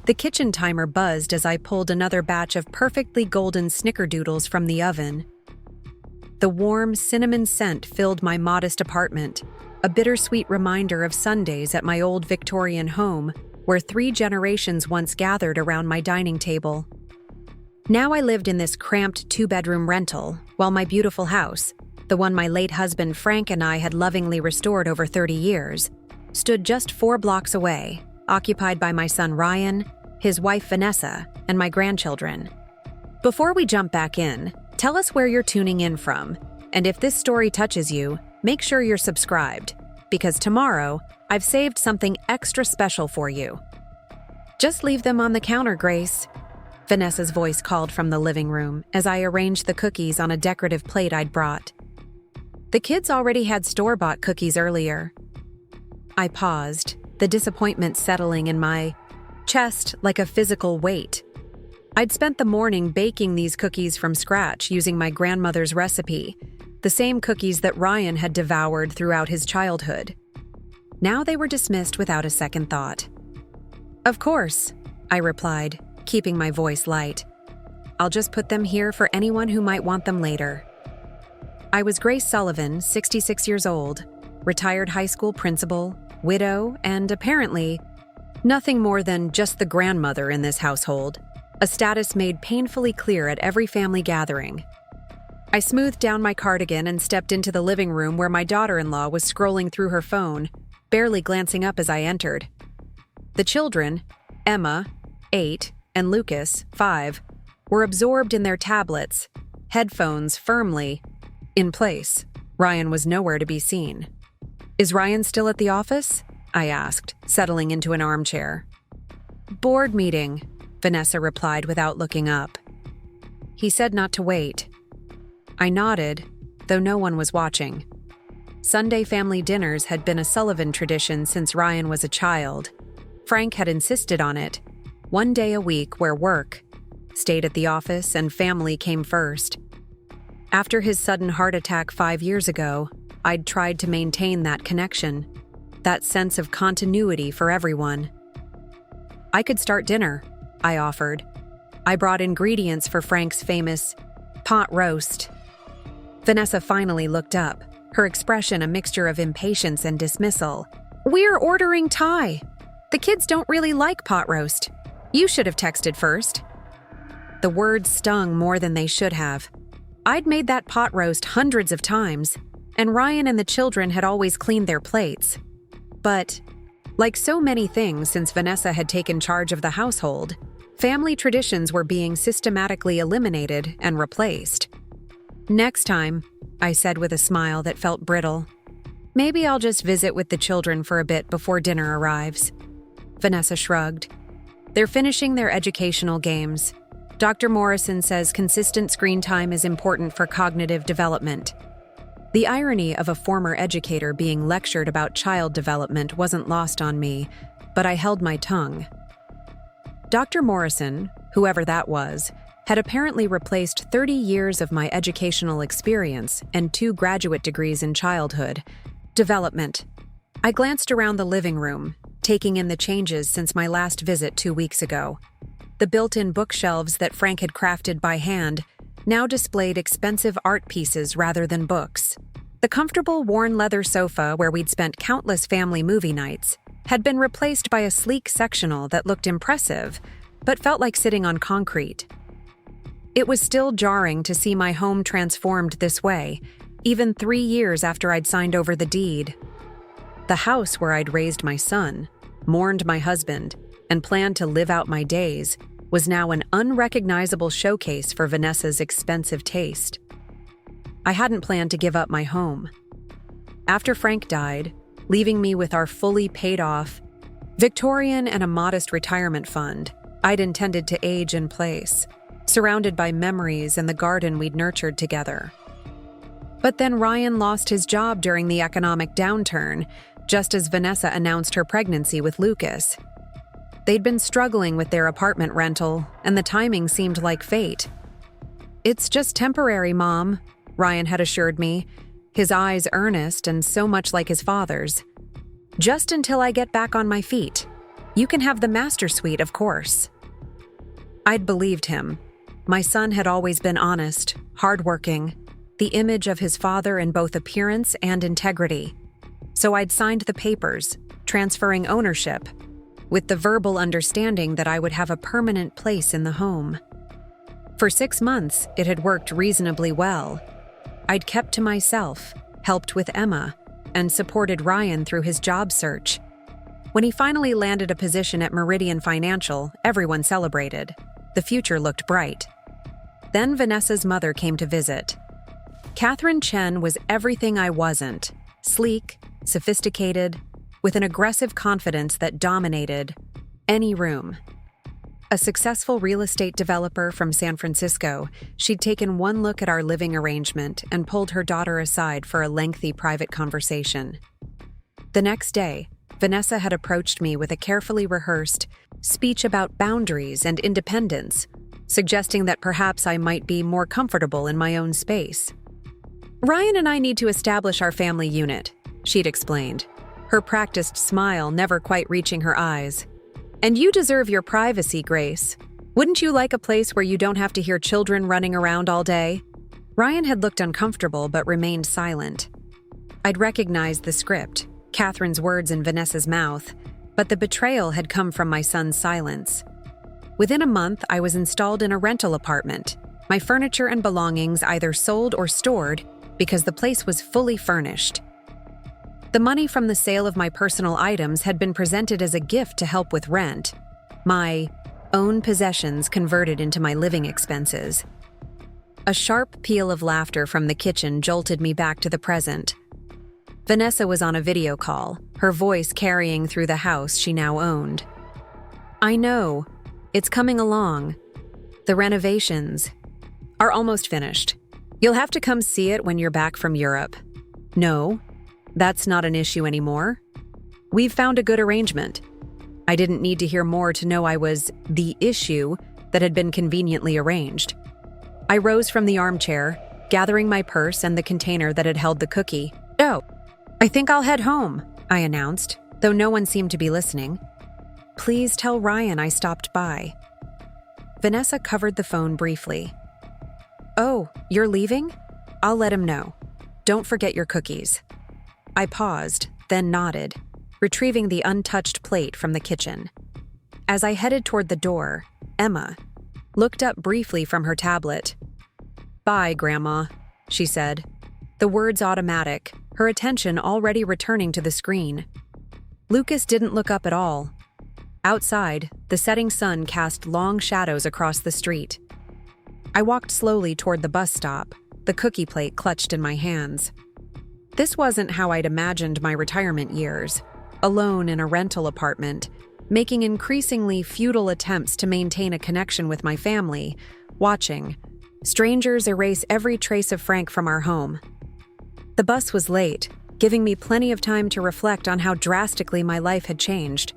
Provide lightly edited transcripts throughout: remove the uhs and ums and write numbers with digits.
The kitchen timer buzzed as I pulled another batch of perfectly golden snickerdoodles from the oven. The warm cinnamon scent filled my modest apartment, a bittersweet reminder of Sundays at my old Victorian home, where 3 generations once gathered around my dining table. Now I lived in this cramped 2-bedroom rental, while my beautiful house, the one my late husband Frank and I had lovingly restored over 30 years, stood just 4 blocks away, occupied by my son Ryan, his wife Vanessa, and my grandchildren. Before we jump back in, tell us where you're tuning in from, and if this story touches you, make sure you're subscribed, because tomorrow, I've saved something extra special for you. Just leave them on the counter, Grace. Vanessa's voice called from the living room as I arranged the cookies on a decorative plate I'd brought. The kids already had store-bought cookies earlier. I paused, the disappointment settling in my chest like a physical weight. I'd spent the morning baking these cookies from scratch using my grandmother's recipe, the same cookies that Ryan had devoured throughout his childhood. Now they were dismissed without a second thought. Of course, I replied, keeping my voice light. I'll just put them here for anyone who might want them later. I was Grace Sullivan, 66 years old, retired high school principal, widow, and apparently nothing more than just the grandmother in this household, a status made painfully clear at every family gathering. I smoothed down my cardigan and stepped into the living room where my daughter-in-law was scrolling through her phone, barely glancing up as I entered. The children, Emma, 8, and Lucas, 5, were absorbed in their tablets, headphones firmly in place. Ryan was nowhere to be seen. Is Ryan still at the office? I asked, settling into an armchair. Board meeting, Vanessa replied without looking up. He said not to wait. I nodded, though no one was watching. Sunday family dinners had been a Sullivan tradition since Ryan was a child. Frank had insisted on it, 1 day a week where work stayed at the office and family came first. After his sudden heart attack 5 years ago, I'd tried to maintain that connection, that sense of continuity for everyone. I could start dinner, I offered. I brought ingredients for Frank's famous pot roast. Vanessa finally looked up, her expression a mixture of impatience and dismissal. We're ordering Thai. The kids don't really like pot roast. You should have texted first. The words stung more than they should have. I'd made that pot roast hundreds of times, and Ryan and the children had always cleaned their plates. But, like so many things since Vanessa had taken charge of the household, family traditions were being systematically eliminated and replaced. Next time, I said with a smile that felt brittle. Maybe I'll just visit with the children for a bit before dinner arrives. Vanessa shrugged. They're finishing their educational games. Dr. Morrison says consistent screen time is important for cognitive development. The irony of a former educator being lectured about child development wasn't lost on me, but I held my tongue. Dr. Morrison, whoever that was, had apparently replaced 30 years of my educational experience and 2 graduate degrees in childhood development. I glanced around the living room, taking in the changes since my last visit 2 weeks ago. The built-in bookshelves that Frank had crafted by hand now displayed expensive art pieces rather than books. The comfortable worn leather sofa where we'd spent countless family movie nights had been replaced by a sleek sectional that looked impressive, but felt like sitting on concrete. It was still jarring to see my home transformed this way, even 3 years after I'd signed over the deed. The house where I'd raised my son, mourned my husband, and planned to live out my days was now an unrecognizable showcase for Vanessa's expensive taste. I hadn't planned to give up my home. After Frank died, leaving me with our fully paid-off Victorian and a modest retirement fund, I'd intended to age in place, surrounded by memories and the garden we'd nurtured together. But then Ryan lost his job during the economic downturn, just as Vanessa announced her pregnancy with Lucas. They'd been struggling with their apartment rental, and the timing seemed like fate. It's just temporary, Mom, Ryan had assured me, his eyes earnest and so much like his father's. Just until I get back on my feet. You can have the master suite, of course. I'd believed him. My son had always been honest, hardworking, the image of his father in both appearance and integrity. So I'd signed the papers, transferring ownership, with the verbal understanding that I would have a permanent place in the home. For 6 months, it had worked reasonably well. I'd kept to myself, helped with Emma, and supported Ryan through his job search. When he finally landed a position at Meridian Financial, everyone celebrated. The future looked bright. Then Vanessa's mother came to visit. Catherine Chen was everything I wasn't: sleek, sophisticated, with an aggressive confidence that dominated any room. A successful real estate developer from San Francisco, she'd taken one look at our living arrangement and pulled her daughter aside for a lengthy private conversation. The next day, Vanessa had approached me with a carefully rehearsed speech about boundaries and independence, suggesting that perhaps I might be more comfortable in my own space. "Ryan and I need to establish our family unit," she'd explained, her practiced smile never quite reaching her eyes. "And you deserve your privacy, Grace. Wouldn't you like a place where you don't have to hear children running around all day?" Ryan had looked uncomfortable but remained silent. I'd recognized the script, Catherine's words in Vanessa's mouth, but the betrayal had come from my son's silence. Within a month, I was installed in a rental apartment, my furniture and belongings either sold or stored because the place was fully furnished. The money from the sale of my personal items had been presented as a gift to help with rent, my own possessions converted into my living expenses. A sharp peal of laughter from the kitchen jolted me back to the present. Vanessa was on a video call, her voice carrying through the house she now owned. "I know. It's coming along. The renovations are almost finished. You'll have to come see it when you're back from Europe." "No, that's not an issue anymore. We've found a good arrangement." I didn't need to hear more to know I was the issue that had been conveniently arranged. I rose from the armchair, gathering my purse and the container that had held the cookie. "Oh, I think I'll head home," I announced, though no one seemed to be listening. "Please tell Ryan I stopped by." Vanessa covered the phone briefly. "Oh, you're leaving? I'll let him know. Don't forget your cookies." I paused, then nodded, retrieving the untouched plate from the kitchen. As I headed toward the door, Emma looked up briefly from her tablet. "Bye, Grandma," she said, the words automatic, her attention already returning to the screen. Lucas didn't look up at all. Outside, the setting sun cast long shadows across the street. I walked slowly toward the bus stop, the cookie plate clutched in my hands. This wasn't how I'd imagined my retirement years, alone in a rental apartment, making increasingly futile attempts to maintain a connection with my family, watching strangers erase every trace of Frank from our home. The bus was late, giving me plenty of time to reflect on how drastically my life had changed.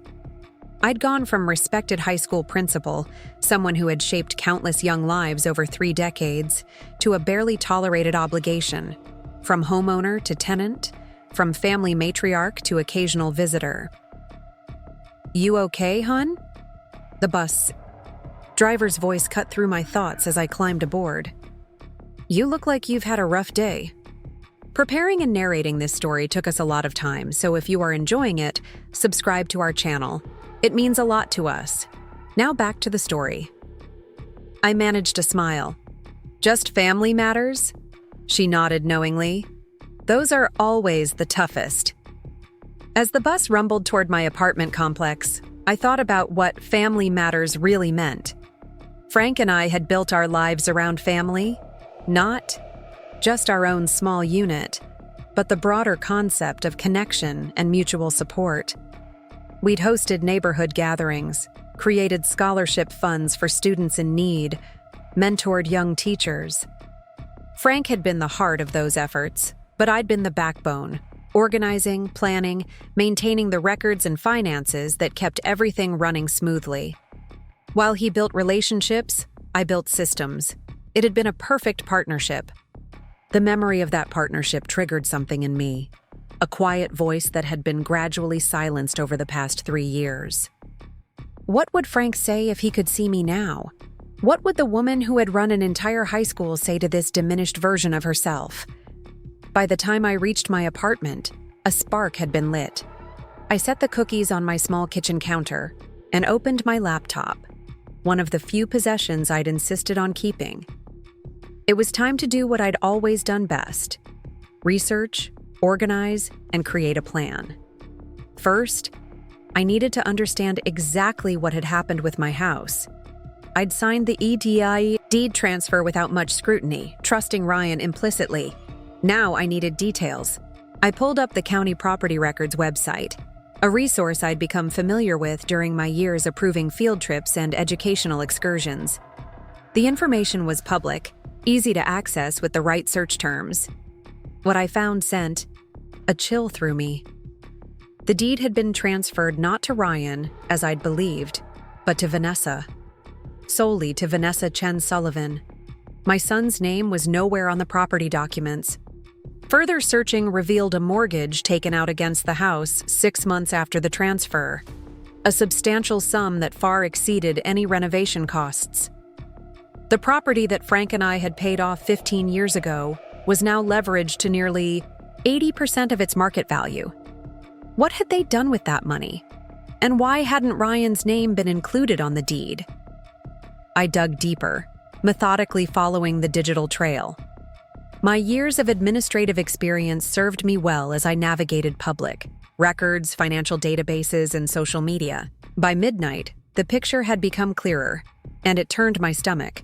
I'd gone from respected high school principal, someone who had shaped countless young lives over 3 decades, to a barely tolerated obligation. From homeowner to tenant, from family matriarch to occasional visitor. "You okay, hun?" The bus driver's voice cut through my thoughts as I climbed aboard. "You look like you've had a rough day." Preparing and narrating this story took us a lot of time, so if you are enjoying it, subscribe to our channel. It means a lot to us. Now back to the story. I managed a smile. "Just family matters?" She nodded knowingly. "Those are always the toughest." As the bus rumbled toward my apartment complex, I thought about what family matters really meant. Frank and I had built our lives around family, not just our own small unit, but the broader concept of connection and mutual support. We'd hosted neighborhood gatherings, created scholarship funds for students in need, mentored young teachers. Frank had been the heart of those efforts, but I'd been the backbone, organizing, planning, maintaining the records and finances that kept everything running smoothly. While he built relationships, I built systems. It had been a perfect partnership. The memory of that partnership triggered something in me, a quiet voice that had been gradually silenced over the past 3 years. What would Frank say if he could see me now? What would the woman who had run an entire high school say to this diminished version of herself? By the time I reached my apartment, a spark had been lit. I set the cookies on my small kitchen counter and opened my laptop, one of the few possessions I'd insisted on keeping. It was time to do what I'd always done best: research, organize, and create a plan. First, I needed to understand exactly what had happened with my house. I'd signed the EDI deed transfer without much scrutiny, trusting Ryan implicitly. Now I needed details. I pulled up the county property records website, a resource I'd become familiar with during my years approving field trips and educational excursions. The information was public, easy to access with the right search terms. What I found sent a chill through me. The deed had been transferred not to Ryan, as I'd believed, but to Vanessa. Solely to Vanessa Sullivan. My son's name was nowhere on the property documents. Further searching revealed a mortgage taken out against the house 6 months after the transfer, a substantial sum that far exceeded any renovation costs. The property that Frank and I had paid off 15 years ago was now leveraged to nearly 80% of its market value. What had they done with that money? And why hadn't Ryan's name been included on the deed? I dug deeper, methodically following the digital trail. My years of administrative experience served me well as I navigated public records, financial databases, and social media. By midnight, the picture had become clearer, and it turned my stomach.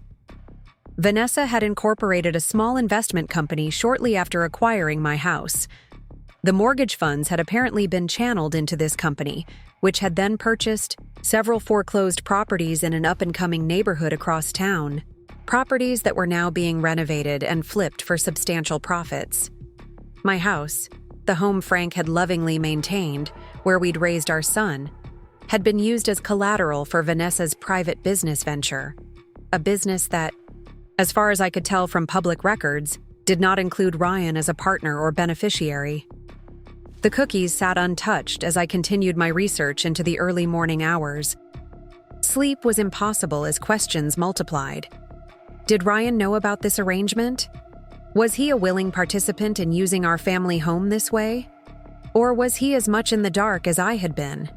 Vanessa had incorporated a small investment company shortly after acquiring my house. The mortgage funds had apparently been channeled into this company, which had then purchased several foreclosed properties in an up-and-coming neighborhood across town, properties that were now being renovated and flipped for substantial profits. My house, the home Frank had lovingly maintained, where we'd raised our son, had been used as collateral for Vanessa's private business venture, a business that, as far as I could tell from public records, did not include Ryan as a partner or beneficiary. The cookies sat untouched as I continued my research into the early morning hours. Sleep was impossible as questions multiplied. Did Ryan know about this arrangement? Was he a willing participant in using our family home this way? Or was he as much in the dark as I had been?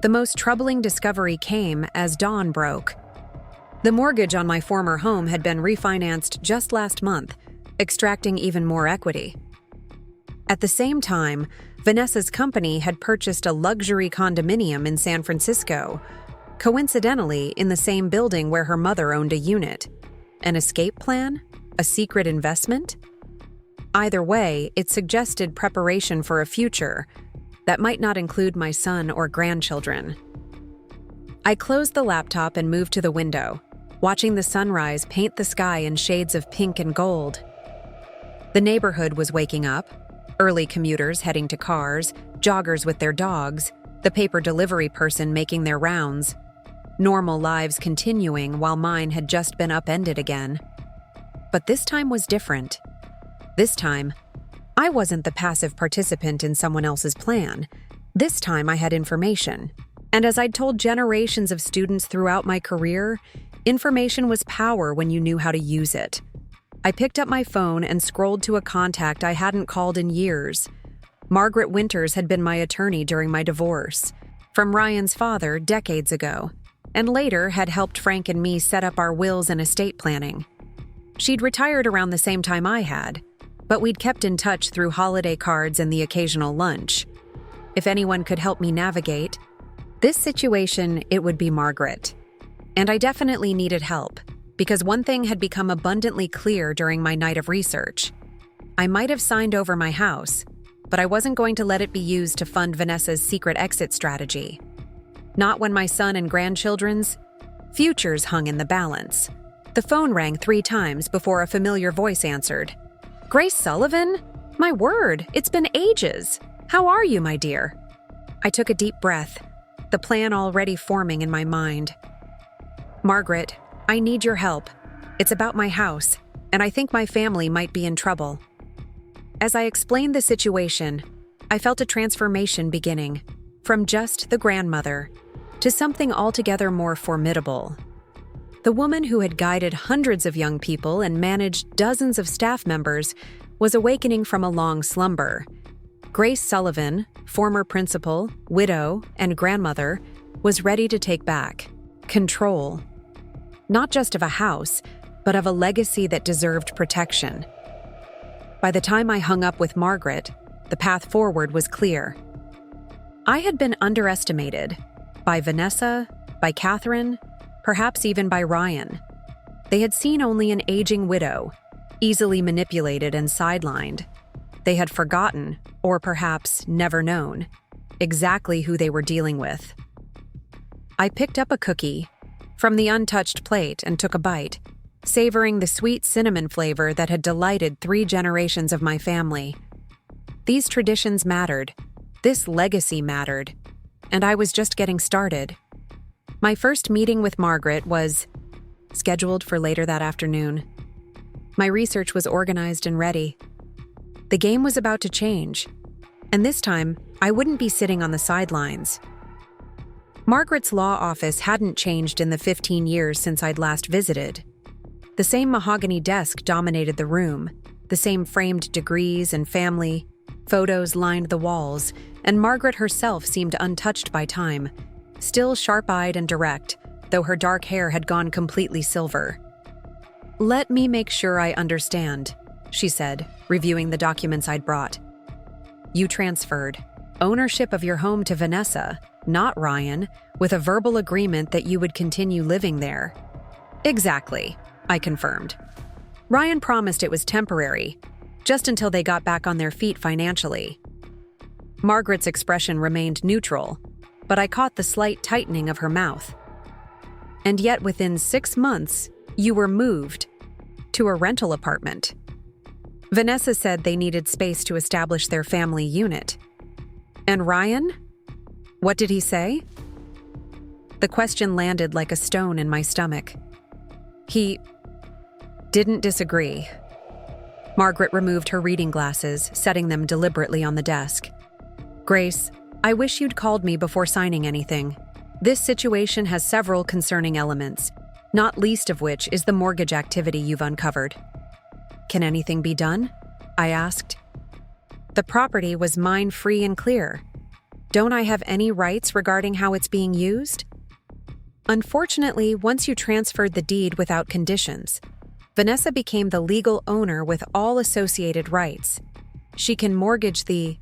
The most troubling discovery came as dawn broke. The mortgage on my former home had been refinanced just last month, extracting even more equity. At the same time, Vanessa's company had purchased a luxury condominium in San Francisco, coincidentally in the same building where her mother owned a unit. An escape plan? A secret investment? Either way, it suggested preparation for a future that might not include my son or grandchildren. I closed the laptop and moved to the window, watching the sunrise paint the sky in shades of pink and gold. The neighborhood was waking up. Early commuters heading to cars, joggers with their dogs, the paper delivery person making their rounds. Normal lives continuing while mine had just been upended again. But this time was different. This time, I wasn't the passive participant in someone else's plan. This time I had information. And as I'd told generations of students throughout my career, information was power when you knew how to use it. I picked up my phone and scrolled to a contact I hadn't called in years. Margaret Winters had been my attorney during my divorce, from Ryan's father decades ago, and later had helped Frank and me set up our wills and estate planning. She'd retired around the same time I had, but we'd kept in touch through holiday cards and the occasional lunch. If anyone could help me navigate this situation, it would be Margaret. And I definitely needed help, because one thing had become abundantly clear during my night of research. I might have signed over my house, but I wasn't going to let it be used to fund Vanessa's secret exit strategy. Not when my son and grandchildren's futures hung in the balance. The phone rang 3 times before a familiar voice answered. "Grace Sullivan? My word, it's been ages. How are you, my dear?" I took a deep breath, the plan already forming in my mind. "Margaret, I need your help. It's about my house, and I think my family might be in trouble." As I explained the situation, I felt a transformation beginning, from just the grandmother to something altogether more formidable. The woman who had guided hundreds of young people and managed dozens of staff members was awakening from a long slumber. Grace Sullivan, former principal, widow, and grandmother, was ready to take back control, not just of a house, but of a legacy that deserved protection. By the time I hung up with Margaret, the path forward was clear. I had been underestimated by Vanessa, by Catherine, perhaps even by Ryan. They had seen only an aging widow, easily manipulated and sidelined. They had forgotten, or perhaps never known, exactly who they were dealing with. I picked up a cookie from the untouched plate and took a bite, savoring the sweet cinnamon flavor that had delighted 3 generations of my family. These traditions mattered. This legacy mattered. And I was just getting started. My first meeting with Margaret was scheduled for later that afternoon. My research was organized and ready. The game was about to change, and this time, I wouldn't be sitting on the sidelines. Margaret's law office hadn't changed in the 15 years since I'd last visited. The same mahogany desk dominated the room, the same framed degrees and family photos lined the walls, and Margaret herself seemed untouched by time, still sharp-eyed and direct, though her dark hair had gone completely silver. "Let me make sure I understand," she said, reviewing the documents I'd brought. "You transferred ownership of your home to Vanessa, not Ryan, with a verbal agreement that you would continue living there." "Exactly," I confirmed. "Ryan promised it was temporary, just until they got back on their feet financially." Margaret's expression remained neutral, but I caught the slight tightening of her mouth. "And yet within 6 months, you were moved to a rental apartment. Vanessa said they needed space to establish their family unit. And Ryan? What did he say?" The question landed like a stone in my stomach. "He didn't disagree." Margaret removed her reading glasses, setting them deliberately on the desk. "Grace, I wish you'd called me before signing anything. This situation has several concerning elements, not least of which is the mortgage activity you've uncovered." "Can anything be done?" I asked. "The property was mine free and clear. Don't I have any rights regarding how it's being used?" "Unfortunately, once you transferred the deed without conditions, Vanessa became the legal owner with all associated rights. She can mortgage the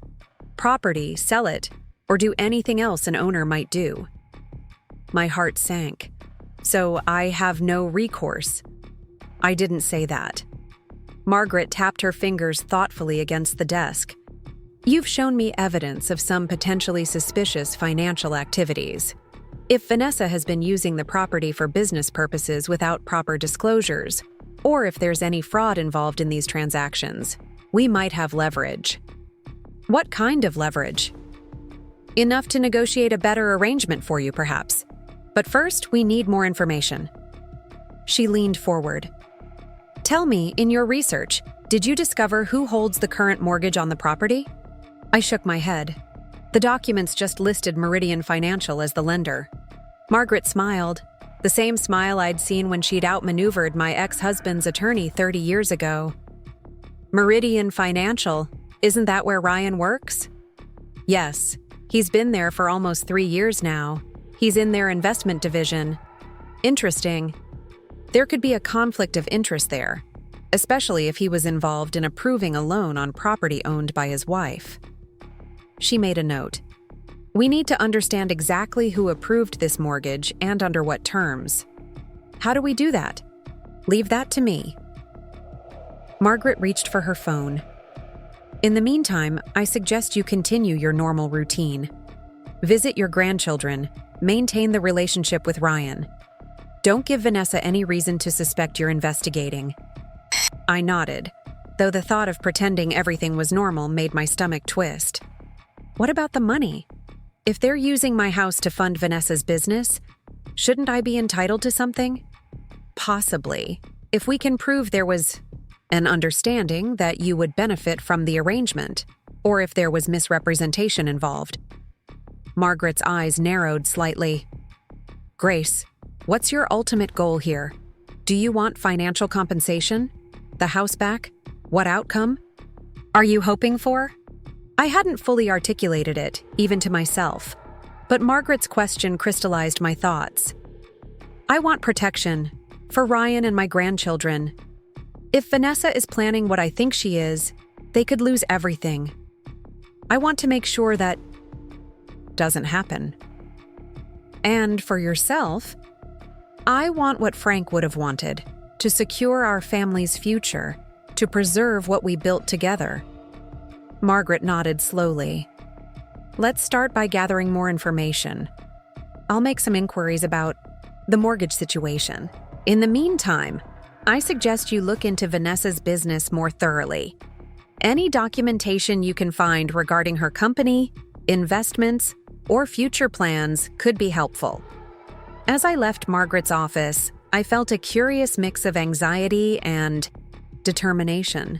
property, sell it, or do anything else an owner might do." My heart sank. "So I have no recourse." "I didn't say that." Margaret tapped her fingers thoughtfully against the desk. "You've shown me evidence of some potentially suspicious financial activities. If Vanessa has been using the property for business purposes without proper disclosures, or if there's any fraud involved in these transactions, we might have leverage." "What kind of leverage?" "Enough to negotiate a better arrangement for you, perhaps. But first, we need more information." She leaned forward. "Tell me, in your research, did you discover who holds the current mortgage on the property?" I shook my head. The documents just listed Meridian Financial as the lender. Margaret smiled, the same smile I'd seen when she'd outmaneuvered my ex-husband's attorney 30 years ago. "Meridian Financial, isn't that where Ryan works?" "Yes, he's been there for almost 3 years now. He's in their investment division." "Interesting. There could be a conflict of interest there, especially if he was involved in approving a loan on property owned by his wife." She made a note. "We need to understand exactly who approved this mortgage and under what terms." "How do we do that?" "Leave that to me." Margaret reached for her phone. "In the meantime, I suggest you continue your normal routine. Visit your grandchildren, maintain the relationship with Ryan. Don't give Vanessa any reason to suspect you're investigating." I nodded, though the thought of pretending everything was normal made my stomach twist. What about the money? If they're using my house to fund Vanessa's business, shouldn't I be entitled to something? Possibly, if we can prove there was an understanding that you would benefit from the arrangement, or if there was misrepresentation involved. Margaret's eyes narrowed slightly. Grace, what's your ultimate goal here? Do you want financial compensation? The house back? What outcome? Are you hoping for? I hadn't fully articulated it, even to myself, but Margaret's question crystallized my thoughts. I want protection, for Ryan and my grandchildren. If Vanessa is planning what I think she is, they could lose everything. I want to make sure that doesn't happen. And for yourself, I want what Frank would have wanted, to secure our family's future, to preserve what we built together. Margaret nodded slowly. Let's start by gathering more information. I'll make some inquiries about the mortgage situation. In the meantime, I suggest you look into Vanessa's business more thoroughly. Any documentation you can find regarding her company, investments, or future plans could be helpful. As I left Margaret's office, I felt a curious mix of anxiety and determination.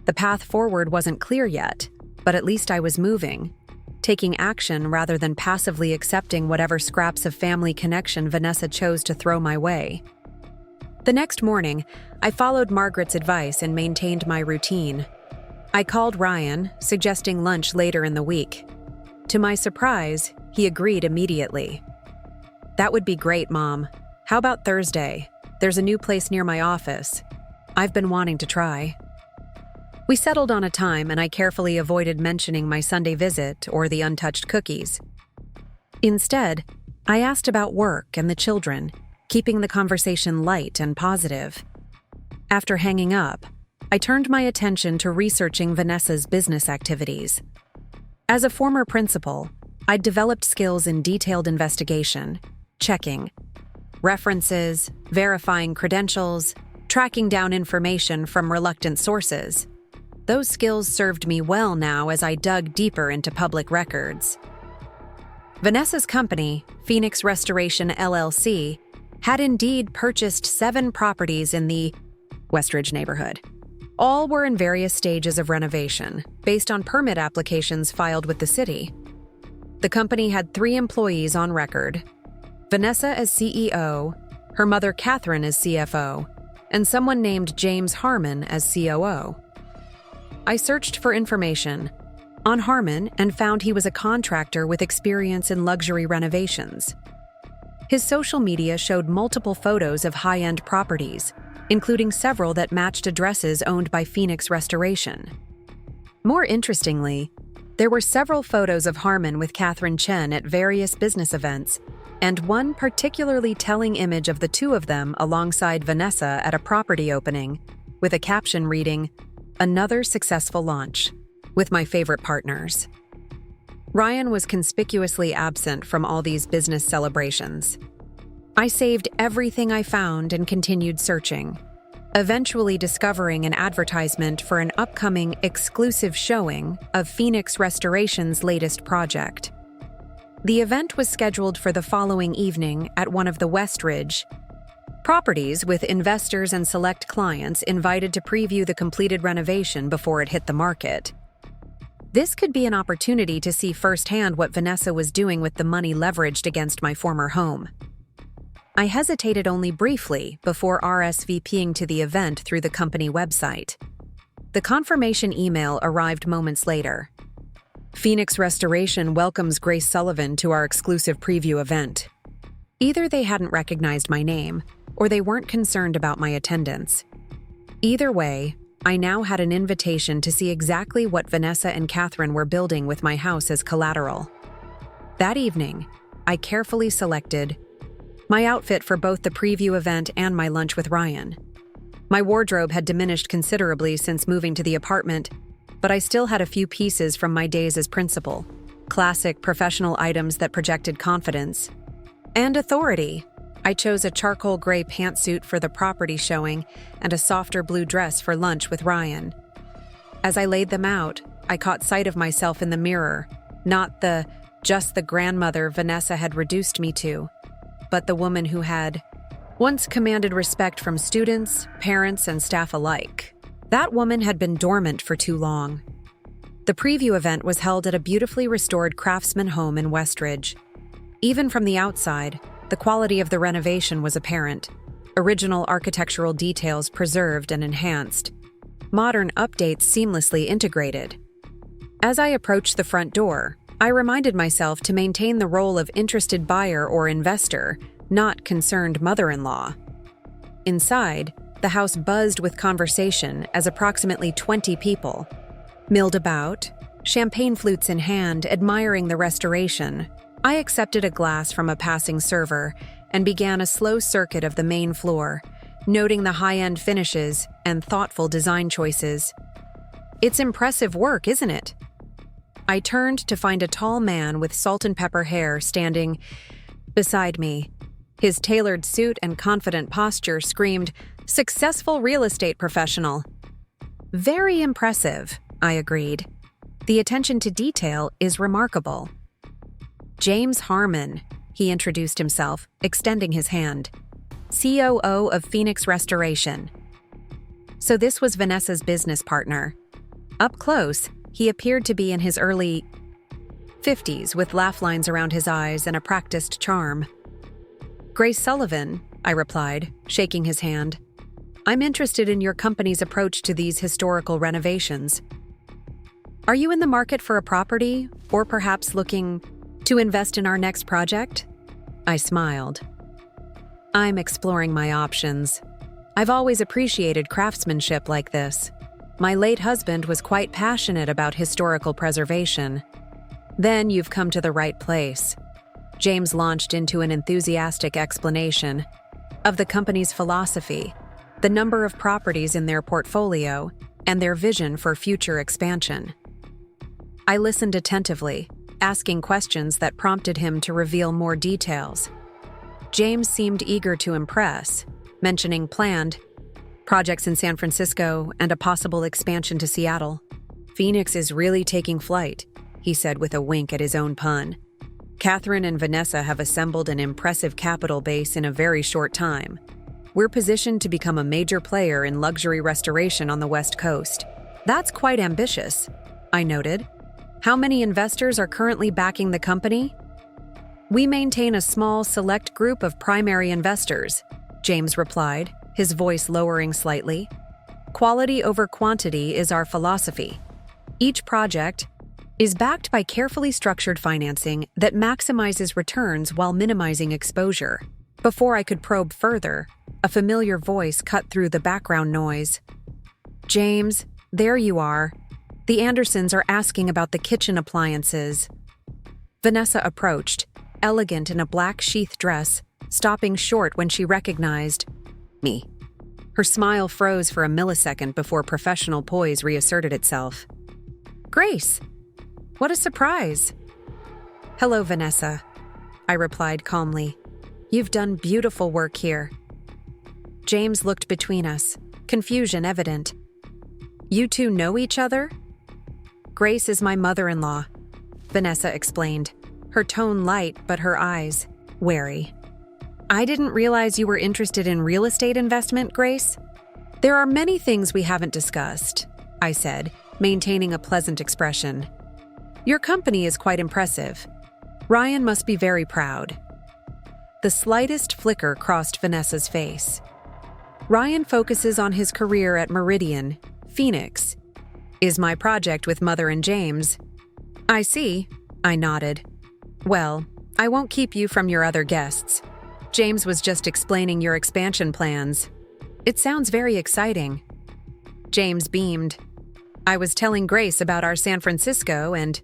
The path forward wasn't clear yet, but at least I was moving, taking action rather than passively accepting whatever scraps of family connection Vanessa chose to throw my way. The next morning, I followed Margaret's advice and maintained my routine. I called Ryan, suggesting lunch later in the week. To my surprise, he agreed immediately. That would be great, Mom. How about Thursday? There's a new place near my office. I've been wanting to try. We settled on a time, and I carefully avoided mentioning my Sunday visit or the untouched cookies. Instead, I asked about work and the children, keeping the conversation light and positive. After hanging up, I turned my attention to researching Vanessa's business activities. As a former principal, I'd developed skills in detailed investigation, checking references, verifying credentials, tracking down information from reluctant sources. Those skills served me well now as I dug deeper into public records. Vanessa's company, Phoenix Restoration LLC, had indeed purchased 7 properties in the Westridge neighborhood. All were in various stages of renovation, based on permit applications filed with the city. The company had 3 employees on record: Vanessa as CEO, her mother Catherine as CFO, and someone named James Harmon as COO. I searched for information on Harmon and found he was a contractor with experience in luxury renovations. His social media showed multiple photos of high-end properties, including several that matched addresses owned by Phoenix Restoration. More interestingly, there were several photos of Harmon with Catherine Chen at various business events, and one particularly telling image of the two of them alongside Vanessa at a property opening, with a caption reading, "Another successful launch," with my favorite partners. Ryan was conspicuously absent from all these business celebrations. I saved everything I found and continued searching, eventually discovering an advertisement for an upcoming exclusive showing of Phoenix Restoration's latest project. The event was scheduled for the following evening at one of the Westridge properties, with investors and select clients invited to preview the completed renovation before it hit the market. This could be an opportunity to see firsthand what Vanessa was doing with the money leveraged against my former home. I hesitated only briefly before RSVPing to the event through the company website. The confirmation email arrived moments later. Phoenix Restoration welcomes Grace Sullivan to our exclusive preview event. Either they hadn't recognized my name, or they weren't concerned about my attendance. Either way, I now had an invitation to see exactly what Vanessa and Catherine were building with my house as collateral. That evening, I carefully selected my outfit for both the preview event and my lunch with Ryan. My wardrobe had diminished considerably since moving to the apartment, but I still had a few pieces from my days as principal, classic professional items that projected confidence and authority. I chose a charcoal gray pantsuit for the property showing and a softer blue dress for lunch with Ryan. As I laid them out, I caught sight of myself in the mirror, not just the grandmother Vanessa had reduced me to, but the woman who had once commanded respect from students, parents, and staff alike. That woman had been dormant for too long. The preview event was held at a beautifully restored craftsman home in Westridge. Even from the outside, The quality of the renovation was apparent. Original architectural details preserved and enhanced. Modern updates seamlessly integrated. As I approached the front door, I reminded myself to maintain the role of interested buyer or investor, not concerned mother-in-law. Inside, the house buzzed with conversation as approximately 20 people milled about, champagne flutes in hand, admiring the restoration. I accepted a glass from a passing server and began a slow circuit of the main floor, noting the high-end finishes and thoughtful design choices. It's impressive work, isn't it? I turned to find a tall man with salt and pepper hair standing beside me. His tailored suit and confident posture screamed, "Successful real estate professional." "Very impressive," I agreed. "The attention to detail is remarkable." "James Harmon," he introduced himself, extending his hand. "COO of Phoenix Restoration." So this was Vanessa's business partner. Up close, he appeared to be in his early 50s with laugh lines around his eyes and a practiced charm. "Grace Sullivan," I replied, shaking his hand. "I'm interested in your company's approach to these historical renovations. Are you in the market for a property, or perhaps looking to invest in our next project?" I smiled. "I'm exploring my options. I've always appreciated craftsmanship like this. My late husband was quite passionate about historical preservation." "Then you've come to the right place." James launched into an enthusiastic explanation of the company's philosophy, the number of properties in their portfolio, and their vision for future expansion. I listened attentively, asking questions that prompted him to reveal more details. James seemed eager to impress, mentioning planned projects in San Francisco and a possible expansion to Seattle. "Phoenix is really taking flight," he said with a wink at his own pun. "Catherine and Vanessa have assembled an impressive capital base in a very short time. We're positioned to become a major player in luxury restoration on the West Coast." "That's quite ambitious," I noted. "How many investors are currently backing the company?" "We maintain a small, select group of primary investors," James replied, his voice lowering slightly. "Quality over quantity is our philosophy. Each project is backed by carefully structured financing that maximizes returns while minimizing exposure." Before I could probe further, a familiar voice cut through the background noise. "James, there you are. The Andersons are asking about the kitchen appliances." Vanessa approached, elegant in a black sheath dress, stopping short when she recognized me. Her smile froze for a millisecond before professional poise reasserted itself. "Grace! What a surprise!" "Hello, Vanessa," I replied calmly. "You've done beautiful work here." James looked between us, confusion evident. "You two know each other?" "Grace is my mother-in-law," Vanessa explained, her tone light but her eyes wary. "I didn't realize you were interested in real estate investment, Grace." "There are many things we haven't discussed," I said, maintaining a pleasant expression. "Your company is quite impressive. Ryan must be very proud." The slightest flicker crossed Vanessa's face. "Ryan focuses on his career at Meridian, Phoenix. Is my project with Mother and James." "I see," I nodded. "Well, I won't keep you from your other guests. James was just explaining your expansion plans. It sounds very exciting." James beamed. "I was telling Grace about our San Francisco and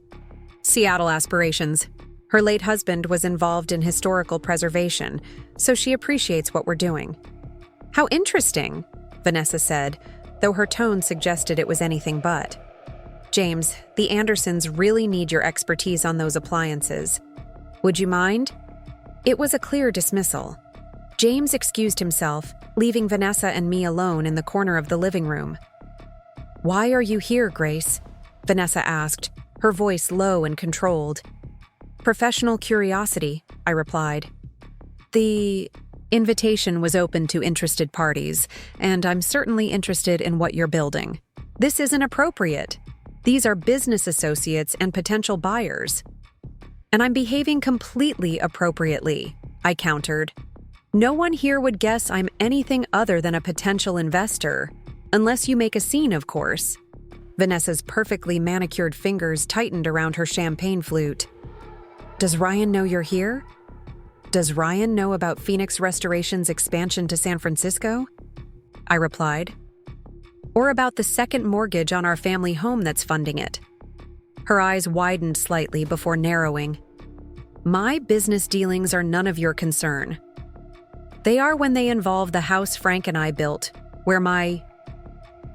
Seattle aspirations. Her late husband was involved in historical preservation, so she appreciates what we're doing." "How interesting," Vanessa said, though her tone suggested it was anything but. "James, the Andersons really need your expertise on those appliances. Would you mind?" It was a clear dismissal. James excused himself, leaving Vanessa and me alone in the corner of the living room. "Why are you here, Grace?" Vanessa asked, her voice low and controlled. "Professional curiosity," I replied. "The invitation was open to interested parties, and I'm certainly interested in what you're building. This isn't appropriate. These are business associates and potential buyers." "And I'm behaving completely appropriately," I countered. No one here would guess I'm anything other than a potential investor, unless you make a scene, of course. Vanessa's perfectly manicured fingers tightened around her champagne flute. Does Ryan know you're here? Does Ryan know about Phoenix Restoration's expansion to San Francisco? I replied. Or about the second mortgage on our family home that's funding it? Her eyes widened slightly before narrowing. My business dealings are none of your concern. They are when they involve the house Frank and I built, where my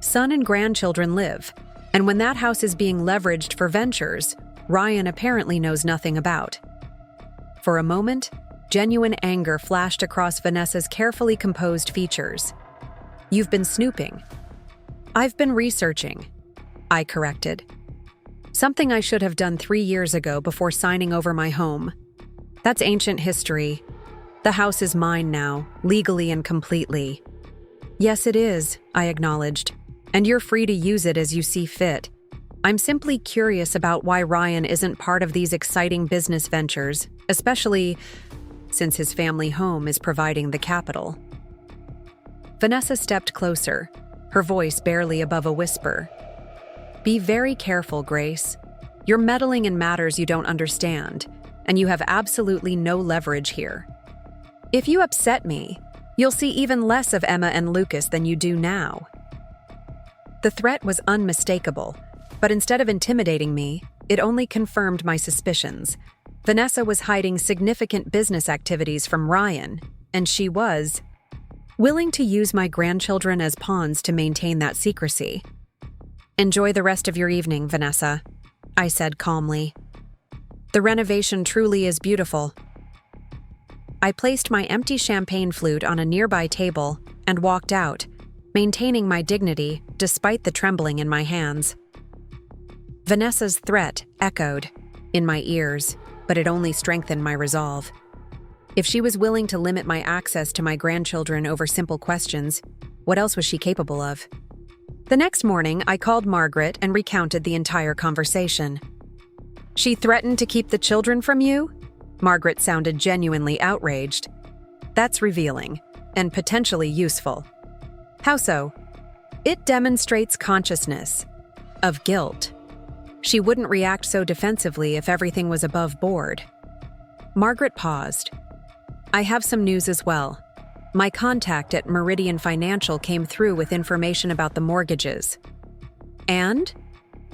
son and grandchildren live, and when that house is being leveraged for ventures Ryan apparently knows nothing about. For a moment, genuine anger flashed across Vanessa's carefully composed features. You've been snooping. I've been researching, I corrected. Something I should have done 3 years ago before signing over my home. That's ancient history. The house is mine now, legally and completely. Yes, it is, I acknowledged, and you're free to use it as you see fit. I'm simply curious about why Ryan isn't part of these exciting business ventures, especially since his family home is providing the capital. Vanessa stepped closer, her voice barely above a whisper. Be very careful, Grace. You're meddling in matters you don't understand, and you have absolutely no leverage here. If you upset me, you'll see even less of Emma and Lucas than you do now. The threat was unmistakable, but instead of intimidating me, it only confirmed my suspicions. Vanessa was hiding significant business activities from Ryan, and she was willing to use my grandchildren as pawns to maintain that secrecy. Enjoy the rest of your evening, Vanessa, I said calmly. The renovation truly is beautiful. I placed my empty champagne flute on a nearby table and walked out, maintaining my dignity despite the trembling in my hands. Vanessa's threat echoed in my ears, but it only strengthened my resolve. If she was willing to limit my access to my grandchildren over simple questions, what else was she capable of? The next morning, I called Margaret and recounted the entire conversation. She threatened to keep the children from you? Margaret sounded genuinely outraged. That's revealing, and potentially useful. How so? It demonstrates consciousness of guilt. She wouldn't react so defensively if everything was above board. Margaret paused. I have some news as well. My contact at Meridian Financial came through with information about the mortgages. And?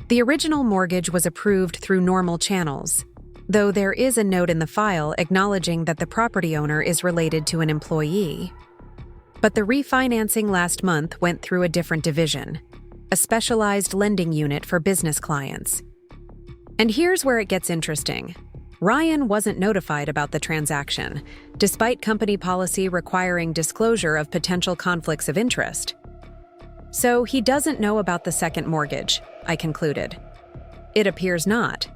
The original mortgage was approved through normal channels, though there is a note in the file acknowledging that the property owner is related to an employee. But the refinancing last month went through a different division, a specialized lending unit for business clients. And here's where it gets interesting. Ryan wasn't notified about the transaction, despite company policy requiring disclosure of potential conflicts of interest. So he doesn't know about the second mortgage, I concluded. It appears not.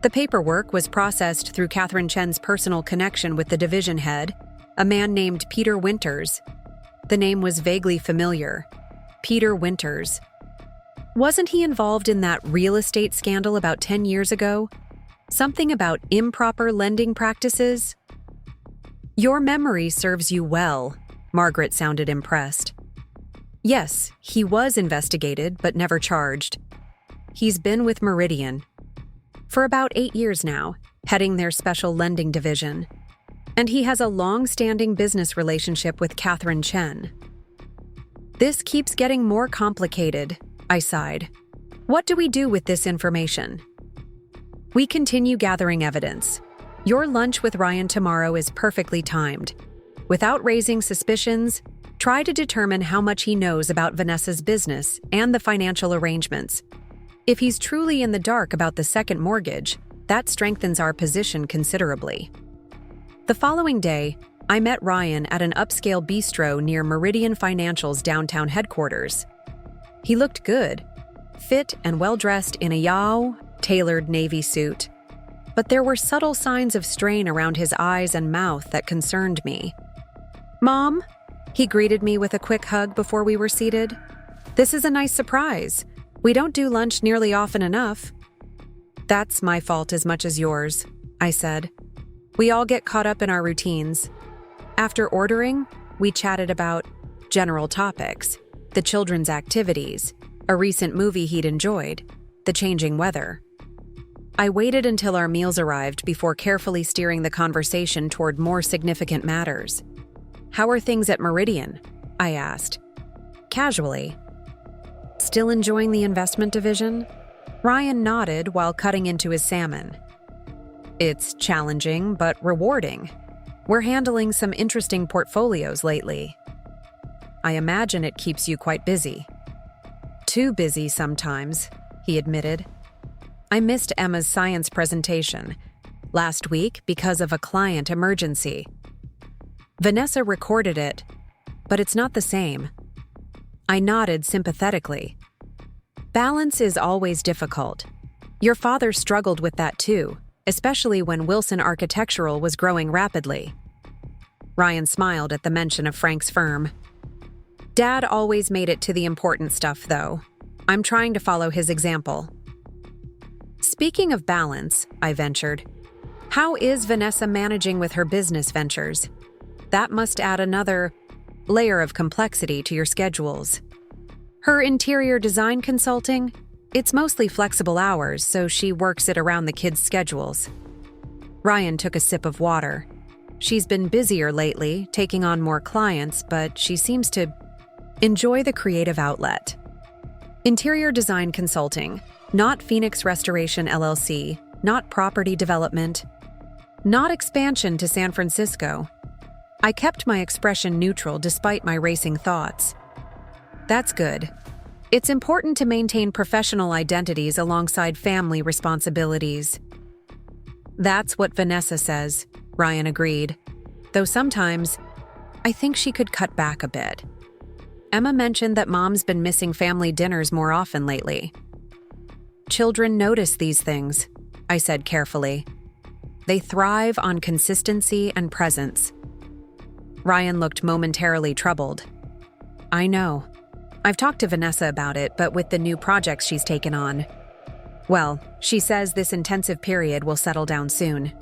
The paperwork was processed through Catherine Chen's personal connection with the division head, a man named Peter Winters. The name was vaguely familiar. Peter Winters. Wasn't he involved in that real estate scandal about 10 years ago? Something about improper lending practices? Your memory serves you well, Margaret sounded impressed. Yes, he was investigated but never charged. He's been with Meridian for about 8 years now, heading their special lending division. And he has a long-standing business relationship with Catherine Chen. This keeps getting more complicated, I sighed. What do we do with this information? We continue gathering evidence. Your lunch with Ryan tomorrow is perfectly timed. Without raising suspicions, try to determine how much he knows about Vanessa's business and the financial arrangements. If he's truly in the dark about the second mortgage, that strengthens our position considerably. The following day, I met Ryan at an upscale bistro near Meridian Financial's downtown headquarters. He looked good, fit and well-dressed in a tailored navy suit. But there were subtle signs of strain around his eyes and mouth that concerned me. Mom? He greeted me with a quick hug before we were seated. This is a nice surprise. We don't do lunch nearly often enough. That's my fault as much as yours, I said. We all get caught up in our routines. After ordering, we chatted about general topics, the children's activities, a recent movie he'd enjoyed, the changing weather. I waited until our meals arrived before carefully steering the conversation toward more significant matters. "How are things at Meridian?" I asked, casually. "Still enjoying the investment division?" Ryan nodded while cutting into his salmon. "It's challenging but rewarding. We're handling some interesting portfolios lately." "I imagine it keeps you quite busy." "Too busy sometimes," he admitted. "I missed Emma's science presentation last week because of a client emergency. Vanessa recorded it, but it's not the same." I nodded sympathetically. "Balance is always difficult. Your father struggled with that too, especially when Wilson Architectural was growing rapidly." Ryan smiled at the mention of Frank's firm. "Dad always made it to the important stuff, though. I'm trying to follow his example." "Speaking of balance," I ventured, "how is Vanessa managing with her business ventures? That must add another layer of complexity to your schedules." "Her interior design consulting? It's mostly flexible hours, so she works it around the kids' schedules." Ryan took a sip of water. "She's been busier lately, taking on more clients, but she seems to enjoy the creative outlet." "Interior design consulting, not Phoenix Restoration LLC, not property development, not expansion to San Francisco." I kept my expression neutral despite my racing thoughts. "That's good. It's important to maintain professional identities alongside family responsibilities." "That's what Vanessa says," Ryan agreed. "Though sometimes, I think she could cut back a bit. Emma mentioned that Mom's been missing family dinners more often lately." "Children notice these things," I said carefully. "They thrive on consistency and presence." Ryan looked momentarily troubled. "I know. I've talked to Vanessa about it, but with the new projects she's taken on, well, she says this intensive period will settle down soon."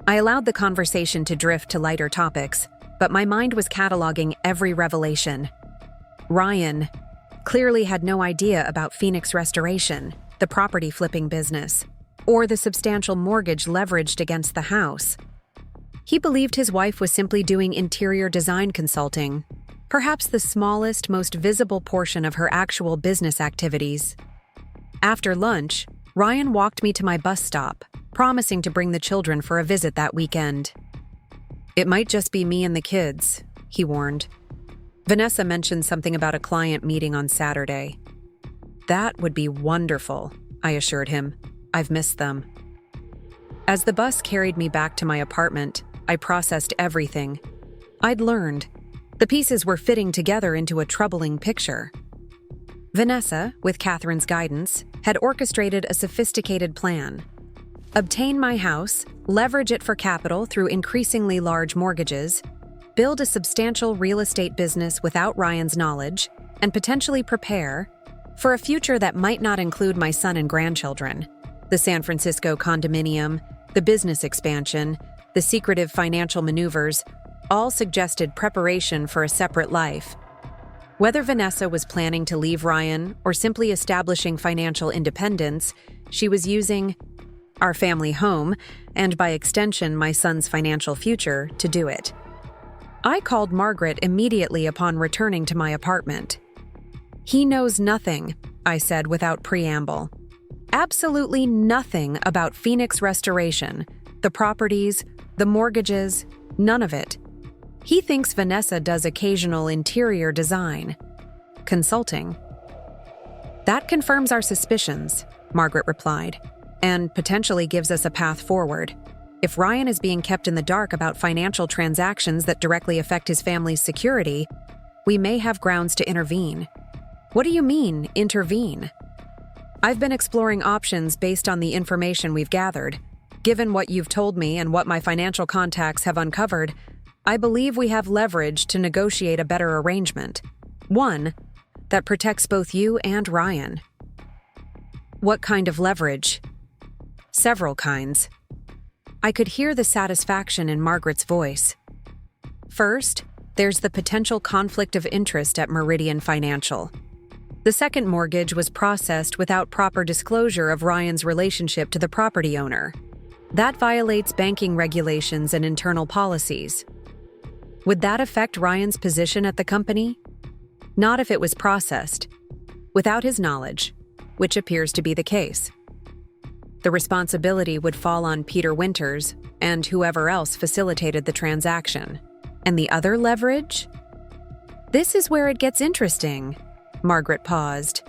I allowed the conversation to drift to lighter topics, but my mind was cataloging every revelation. Ryan clearly had no idea about Phoenix Restoration, the property flipping business, or the substantial mortgage leveraged against the house. He believed his wife was simply doing interior design consulting, perhaps the smallest, most visible portion of her actual business activities. After lunch, Ryan walked me to my bus stop, promising to bring the children for a visit that weekend. "It might just be me and the kids," he warned. "Vanessa mentioned something about a client meeting on Saturday." "That would be wonderful," I assured him. "I've missed them." As the bus carried me back to my apartment, I processed everything I'd learned. The pieces were fitting together into a troubling picture. Vanessa, with Catherine's guidance, had orchestrated a sophisticated plan. Obtain my house, leverage it for capital through increasingly large mortgages, build a substantial real estate business without Ryan's knowledge, and potentially prepare for a future that might not include my son and grandchildren. The San Francisco condominium, the business expansion, the secretive financial maneuvers, all suggested preparation for a separate life. Whether Vanessa was planning to leave Ryan or simply establishing financial independence, she was using our family home, and by extension my son's financial future, to do it. I called Margaret immediately upon returning to my apartment. "He knows nothing," I said without preamble. "Absolutely nothing about Phoenix Restoration, the properties, the mortgages, none of it. He thinks Vanessa does occasional interior design consulting." "That confirms our suspicions," Margaret replied, "and potentially gives us a path forward. If Ryan is being kept in the dark about financial transactions that directly affect his family's security, we may have grounds to intervene." "What do you mean, intervene?" "I've been exploring options based on the information we've gathered. Given what you've told me and what my financial contacts have uncovered, I believe we have leverage to negotiate a better arrangement. One that protects both you and Ryan." "What kind of leverage?" "Several kinds." I could hear the satisfaction in Margaret's voice. First, there's the potential conflict of interest at Meridian Financial. The second mortgage was processed without proper disclosure of Ryan's relationship to the property owner. That violates banking regulations and internal policies. Would that affect Ryan's position at the company? Not if it was processed, without his knowledge, which appears to be the case. The responsibility would fall on Peter Winters and whoever else facilitated the transaction. And the other leverage? This is where it gets interesting. Margaret paused.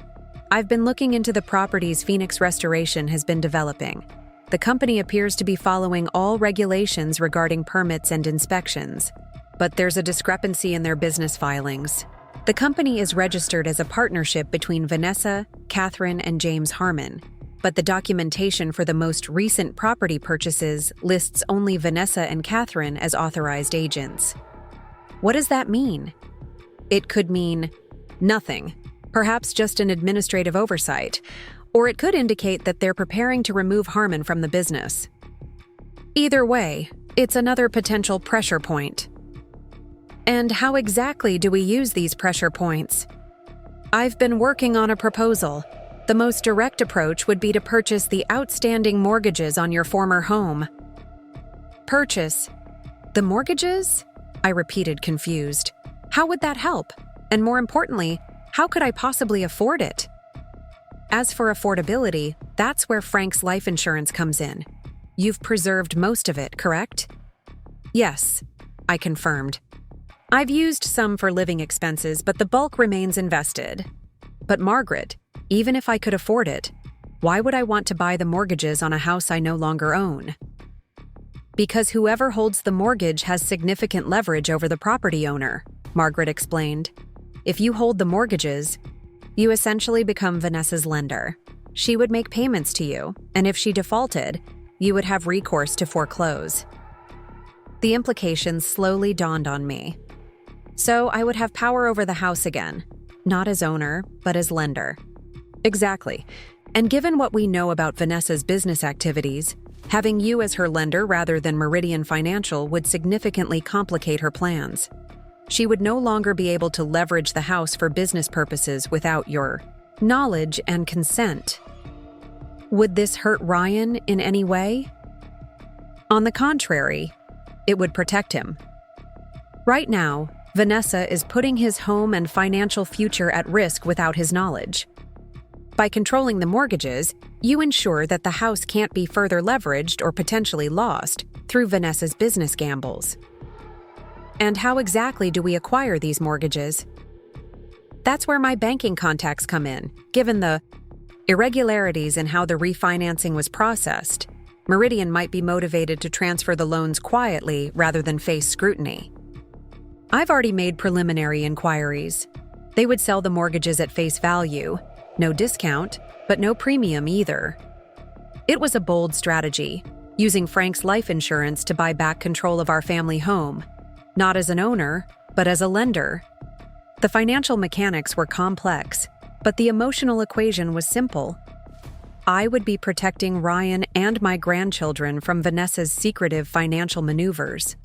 I've been looking into the properties Phoenix Restoration has been developing. The company appears to be following all regulations regarding permits and inspections, but there's a discrepancy in their business filings. The company is registered as a partnership between Vanessa, Catherine, and James Harmon, but the documentation for the most recent property purchases lists only Vanessa and Catherine as authorized agents. What does that mean? It could mean nothing, perhaps just an administrative oversight, or it could indicate that they're preparing to remove Harmon from the business. Either way, it's another potential pressure point. And how exactly do we use these pressure points? I've been working on a proposal. The most direct approach would be to purchase the outstanding mortgages on your former home. Purchase the mortgages? I repeated, confused. How would that help? And more importantly, how could I possibly afford it? As for affordability, that's where Frank's life insurance comes in. You've preserved most of it, correct? Yes, I confirmed. I've used some for living expenses, but the bulk remains invested. But Margaret, even if I could afford it, why would I want to buy the mortgages on a house I no longer own? Because whoever holds the mortgage has significant leverage over the property owner, Margaret explained. If you hold the mortgages, you essentially become Vanessa's lender. She would make payments to you, and if she defaulted, you would have recourse to foreclose. The implications slowly dawned on me. So I would have power over the house again, not as owner, but as lender. Exactly. And given what we know about Vanessa's business activities, having you as her lender rather than Meridian Financial would significantly complicate her plans. She would no longer be able to leverage the house for business purposes without your knowledge and consent. Would this hurt Ryan in any way? On the contrary, it would protect him. Right now, Vanessa is putting his home and financial future at risk without his knowledge. By controlling the mortgages, you ensure that the house can't be further leveraged or potentially lost through Vanessa's business gambles. And how exactly do we acquire these mortgages? That's where my banking contacts come in. Given the irregularities in how the refinancing was processed, Meridian might be motivated to transfer the loans quietly rather than face scrutiny. I've already made preliminary inquiries. They would sell the mortgages at face value, no discount, but no premium either. It was a bold strategy, using Frank's life insurance to buy back control of our family home, not as an owner, but as a lender. The financial mechanics were complex, but the emotional equation was simple. I would be protecting Ryan and my grandchildren from Vanessa's secretive financial maneuvers.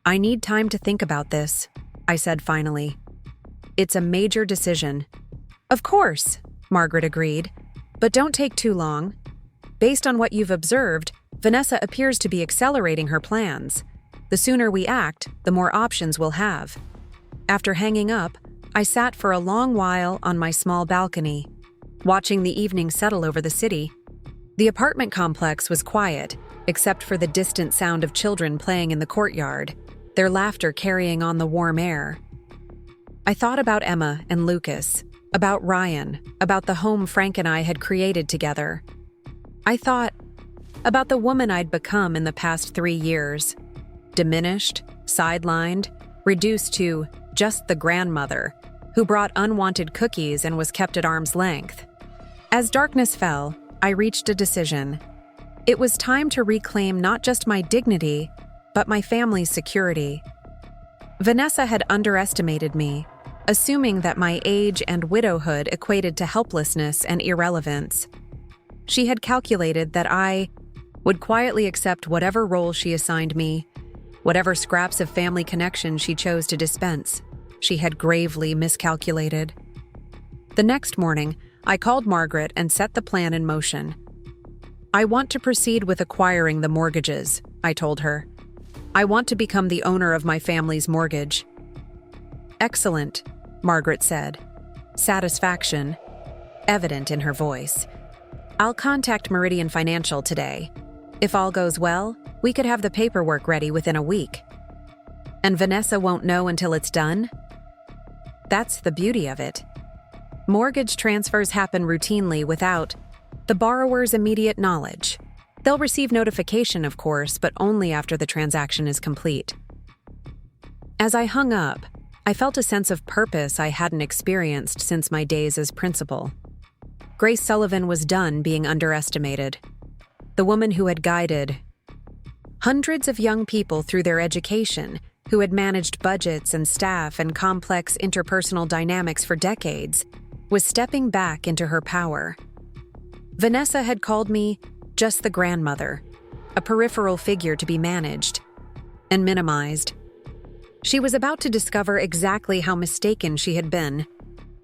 I need time to think about this, I said finally. It's a major decision. Of course, Margaret agreed, but don't take too long. Based on what you've observed, Vanessa appears to be accelerating her plans. The sooner we act, the more options we'll have. After hanging up, I sat for a long while on my small balcony, watching the evening settle over the city. The apartment complex was quiet, except for the distant sound of children playing in the courtyard, their laughter carrying on the warm air. I thought about Emma and Lucas, about Ryan, about the home Frank and I had created together. I thought about the woman I'd become in the past 3 years, diminished, sidelined, reduced to just the grandmother who brought unwanted cookies and was kept at arm's length. As darkness fell, I reached a decision. It was time to reclaim not just my dignity, but my family's security. Vanessa had underestimated me, assuming that my age and widowhood equated to helplessness and irrelevance. She had calculated that I would quietly accept whatever role she assigned me, whatever scraps of family connection she chose to dispense. She had gravely miscalculated. The next morning, I called Margaret and set the plan in motion. "I want to proceed with acquiring the mortgages," I told her. "I want to become the owner of my family's mortgage." "Excellent," Margaret said, satisfaction evident in her voice. "I'll contact Meridian Financial today. If all goes well, we could have the paperwork ready within a week." "And Vanessa won't know until it's done?" "That's the beauty of it. Mortgage transfers happen routinely without the borrower's immediate knowledge. They'll receive notification, of course, but only after the transaction is complete." As I hung up, I felt a sense of purpose I hadn't experienced since my days as principal. Grace Sullivan was done being underestimated. The woman who had guided hundreds of young people through their education, who had managed budgets and staff and complex interpersonal dynamics for decades, was stepping back into her power. Vanessa had called me just the grandmother, a peripheral figure to be managed and minimized. She was about to discover exactly how mistaken she had been.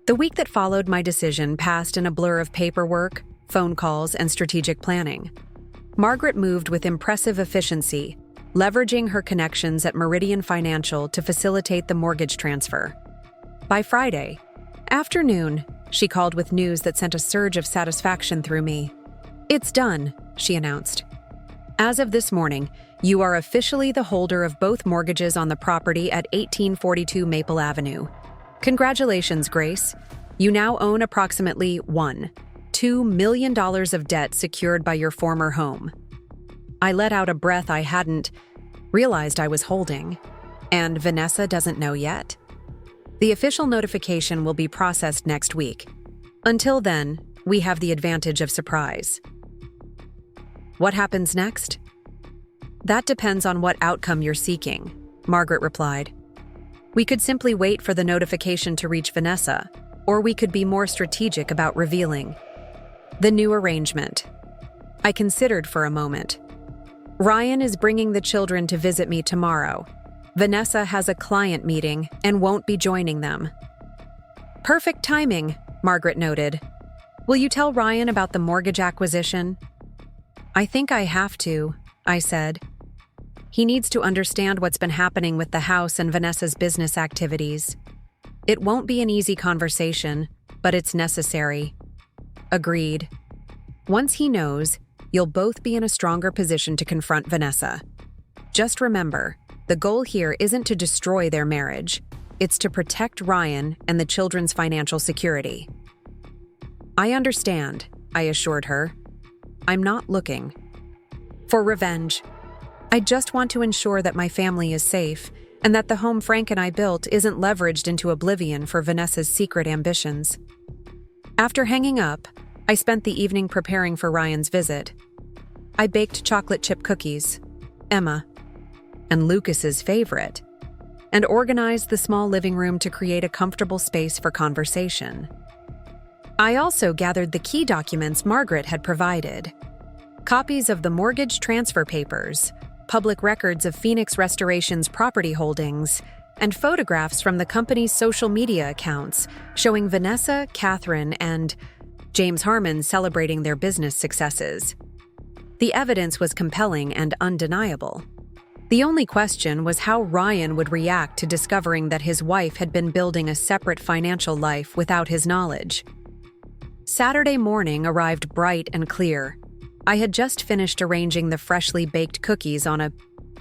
The week that followed my decision passed in a blur of paperwork, phone calls, and strategic planning. Margaret moved with impressive efficiency, leveraging her connections at Meridian Financial to facilitate the mortgage transfer. By Friday afternoon, she called with news that sent a surge of satisfaction through me. "It's done," she announced. "As of this morning, you are officially the holder of both mortgages on the property at 1842 Maple Avenue. Congratulations, Grace. You now own approximately $2 million of debt secured by your former home." I let out a breath I hadn't realized I was holding. "And Vanessa doesn't know yet?" "The official notification will be processed next week. Until then, we have the advantage of surprise." "What happens next?" "That depends on what outcome you're seeking," Margaret replied. "We could simply wait for the notification to reach Vanessa, or we could be more strategic about revealing the new arrangement." I considered for a moment. "Ryan is bringing the children to visit me tomorrow. Vanessa has a client meeting and won't be joining them." "Perfect timing," Margaret noted. "Will you tell Ryan about the mortgage acquisition?" "I think I have to," I said. "He needs to understand what's been happening with the house and Vanessa's business activities. It won't be an easy conversation, but it's necessary." "Agreed. Once he knows, you'll both be in a stronger position to confront Vanessa. Just remember, the goal here isn't to destroy their marriage. It's to protect Ryan and the children's financial security." "I understand," I assured her. "I'm not looking for revenge. I just want to ensure that my family is safe and that the home Frank and I built isn't leveraged into oblivion for Vanessa's secret ambitions." After hanging up, I spent the evening preparing for Ryan's visit. I baked chocolate chip cookies, Emma and Lucas's favorite, and organized the small living room to create a comfortable space for conversation. I also gathered the key documents Margaret had provided: copies of the mortgage transfer papers, public records of Phoenix Restoration's property holdings, and photographs from the company's social media accounts showing Vanessa, Catherine, and James Harmon celebrating their business successes. The evidence was compelling and undeniable. The only question was how Ryan would react to discovering that his wife had been building a separate financial life without his knowledge. Saturday morning arrived bright and clear. I had just finished arranging the freshly baked cookies on a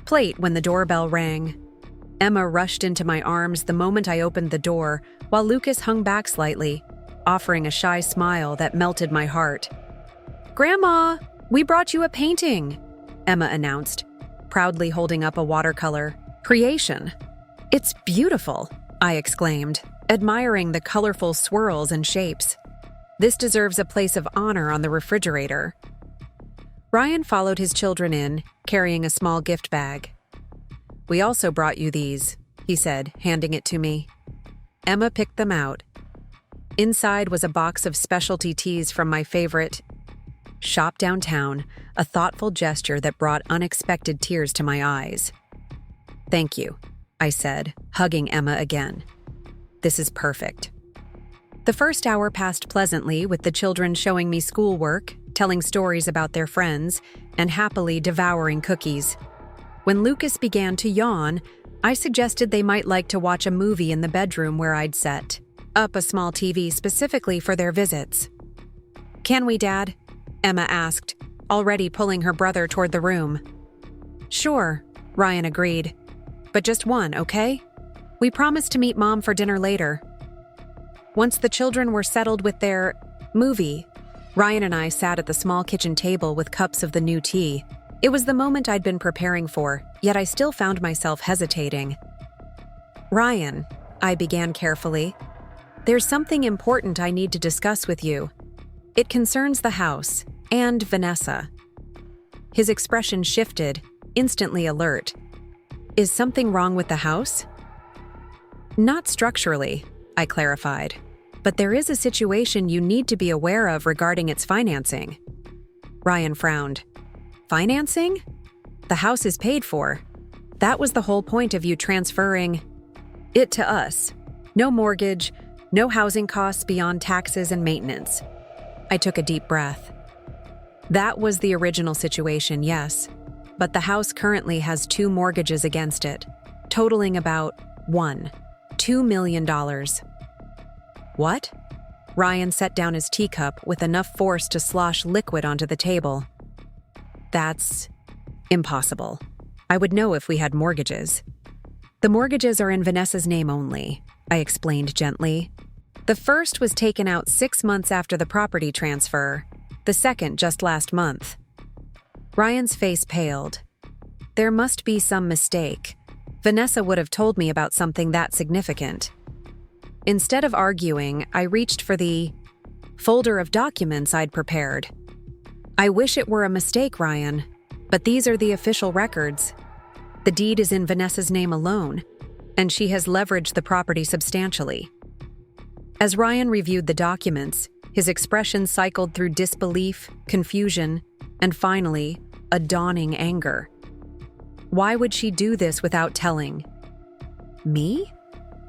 plate when the doorbell rang. Emma rushed into my arms the moment I opened the door, while Lucas hung back slightly, offering a shy smile that melted my heart. "Grandma, we brought you a painting," Emma announced, proudly holding up a watercolor creation. "It's beautiful," I exclaimed, admiring the colorful swirls and shapes. "This deserves a place of honor on the refrigerator." Ryan followed his children in, carrying a small gift bag. "We also brought you these," he said, handing it to me. Emma picked them out. Inside was a box of specialty teas from my favorite shop downtown, a thoughtful gesture that brought unexpected tears to my eyes. Thank you, I said, hugging Emma again. This is perfect. The first hour passed pleasantly, with the children showing me schoolwork, telling stories about their friends, and happily devouring cookies. When Lucas began to yawn, I suggested they might like to watch a movie in the bedroom where I'd set up a small TV specifically for their visits. "Can we, Dad?" Emma asked, already pulling her brother toward the room. "Sure," Ryan agreed. "But just one, okay? We promised to meet Mom for dinner later." Once the children were settled with their movie, Ryan and I sat at the small kitchen table with cups of the new tea. It was the moment I'd been preparing for, yet I still found myself hesitating. "Ryan," I began carefully, "there's something important I need to discuss with you. It concerns the house and Vanessa." His expression shifted, instantly alert. "Is something wrong with the house?" "Not structurally," I clarified, "but there is a situation you need to be aware of regarding its financing." Ryan frowned. "Financing? The house is paid for. That was the whole point of you transferring it to us. No mortgage, no housing costs beyond taxes and maintenance." I took a deep breath. "That was the original situation, yes, but the house currently has 2 mortgages against it, totaling about $2 million. "What?" Ryan set down his teacup with enough force to slosh liquid onto the table. "That's impossible. I would know if we had mortgages." "The mortgages are in Vanessa's name only," I explained gently. "The first was taken out 6 months after the property transfer, the second just last month." Ryan's face paled. "There must be some mistake. Vanessa would have told me about something that significant." Instead of arguing, I reached for the folder of documents I'd prepared. "I wish it were a mistake, Ryan, but these are the official records. The deed is in Vanessa's name alone, and she has leveraged the property substantially." As Ryan reviewed the documents, his expression cycled through disbelief, confusion, and finally, a dawning anger. Why would she do this without telling me?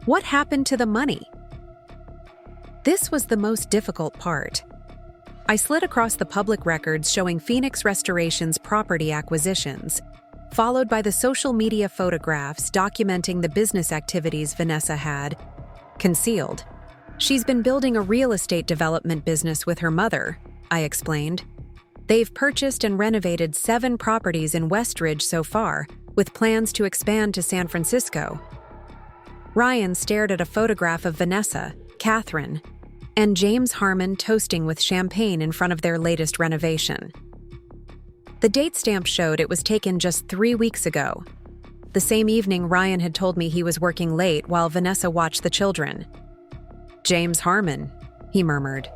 What happened to the money? This was the most difficult part. I slid across the public records showing Phoenix Restoration's property acquisitions, followed by the social media photographs documenting the business activities Vanessa had concealed. "She's been building a real estate development business with her mother," I explained. "They've purchased and renovated 7 properties in Westridge so far, with plans to expand to San Francisco." Ryan stared at a photograph of Vanessa, Catherine, and James Harmon toasting with champagne in front of their latest renovation. The date stamp showed it was taken just 3 weeks ago. The same evening, Ryan had told me he was working late while Vanessa watched the children. "James Harmon," he murmured.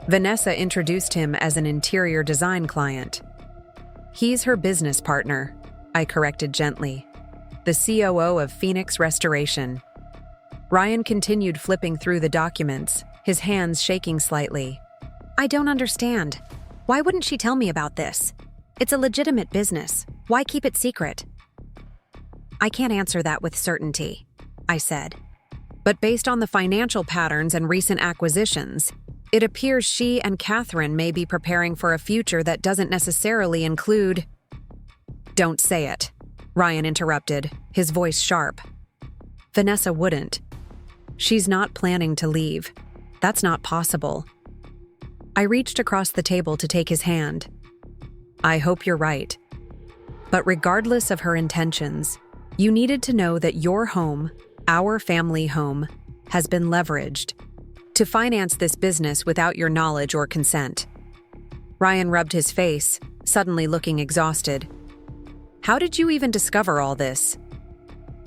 Vanessa introduced him as an interior design client. "He's her business partner," I corrected gently. "The COO of Phoenix Restoration." Ryan continued flipping through the documents, his hands shaking slightly. "I don't understand. Why wouldn't she tell me about this? It's a legitimate business. Why keep it secret?" "I can't answer that with certainty," I said. "But based on the financial patterns and recent acquisitions, it appears she and Catherine may be preparing for a future that doesn't necessarily include—" "Don't say it," Ryan interrupted, his voice sharp. "Vanessa wouldn't. She's not planning to leave. That's not possible." I reached across the table to take his hand. "I hope you're right. But regardless of her intentions, you needed to know that your home, our family home, has been leveraged to finance this business without your knowledge or consent." Ryan rubbed his face, suddenly looking exhausted. "How did you even discover all this?"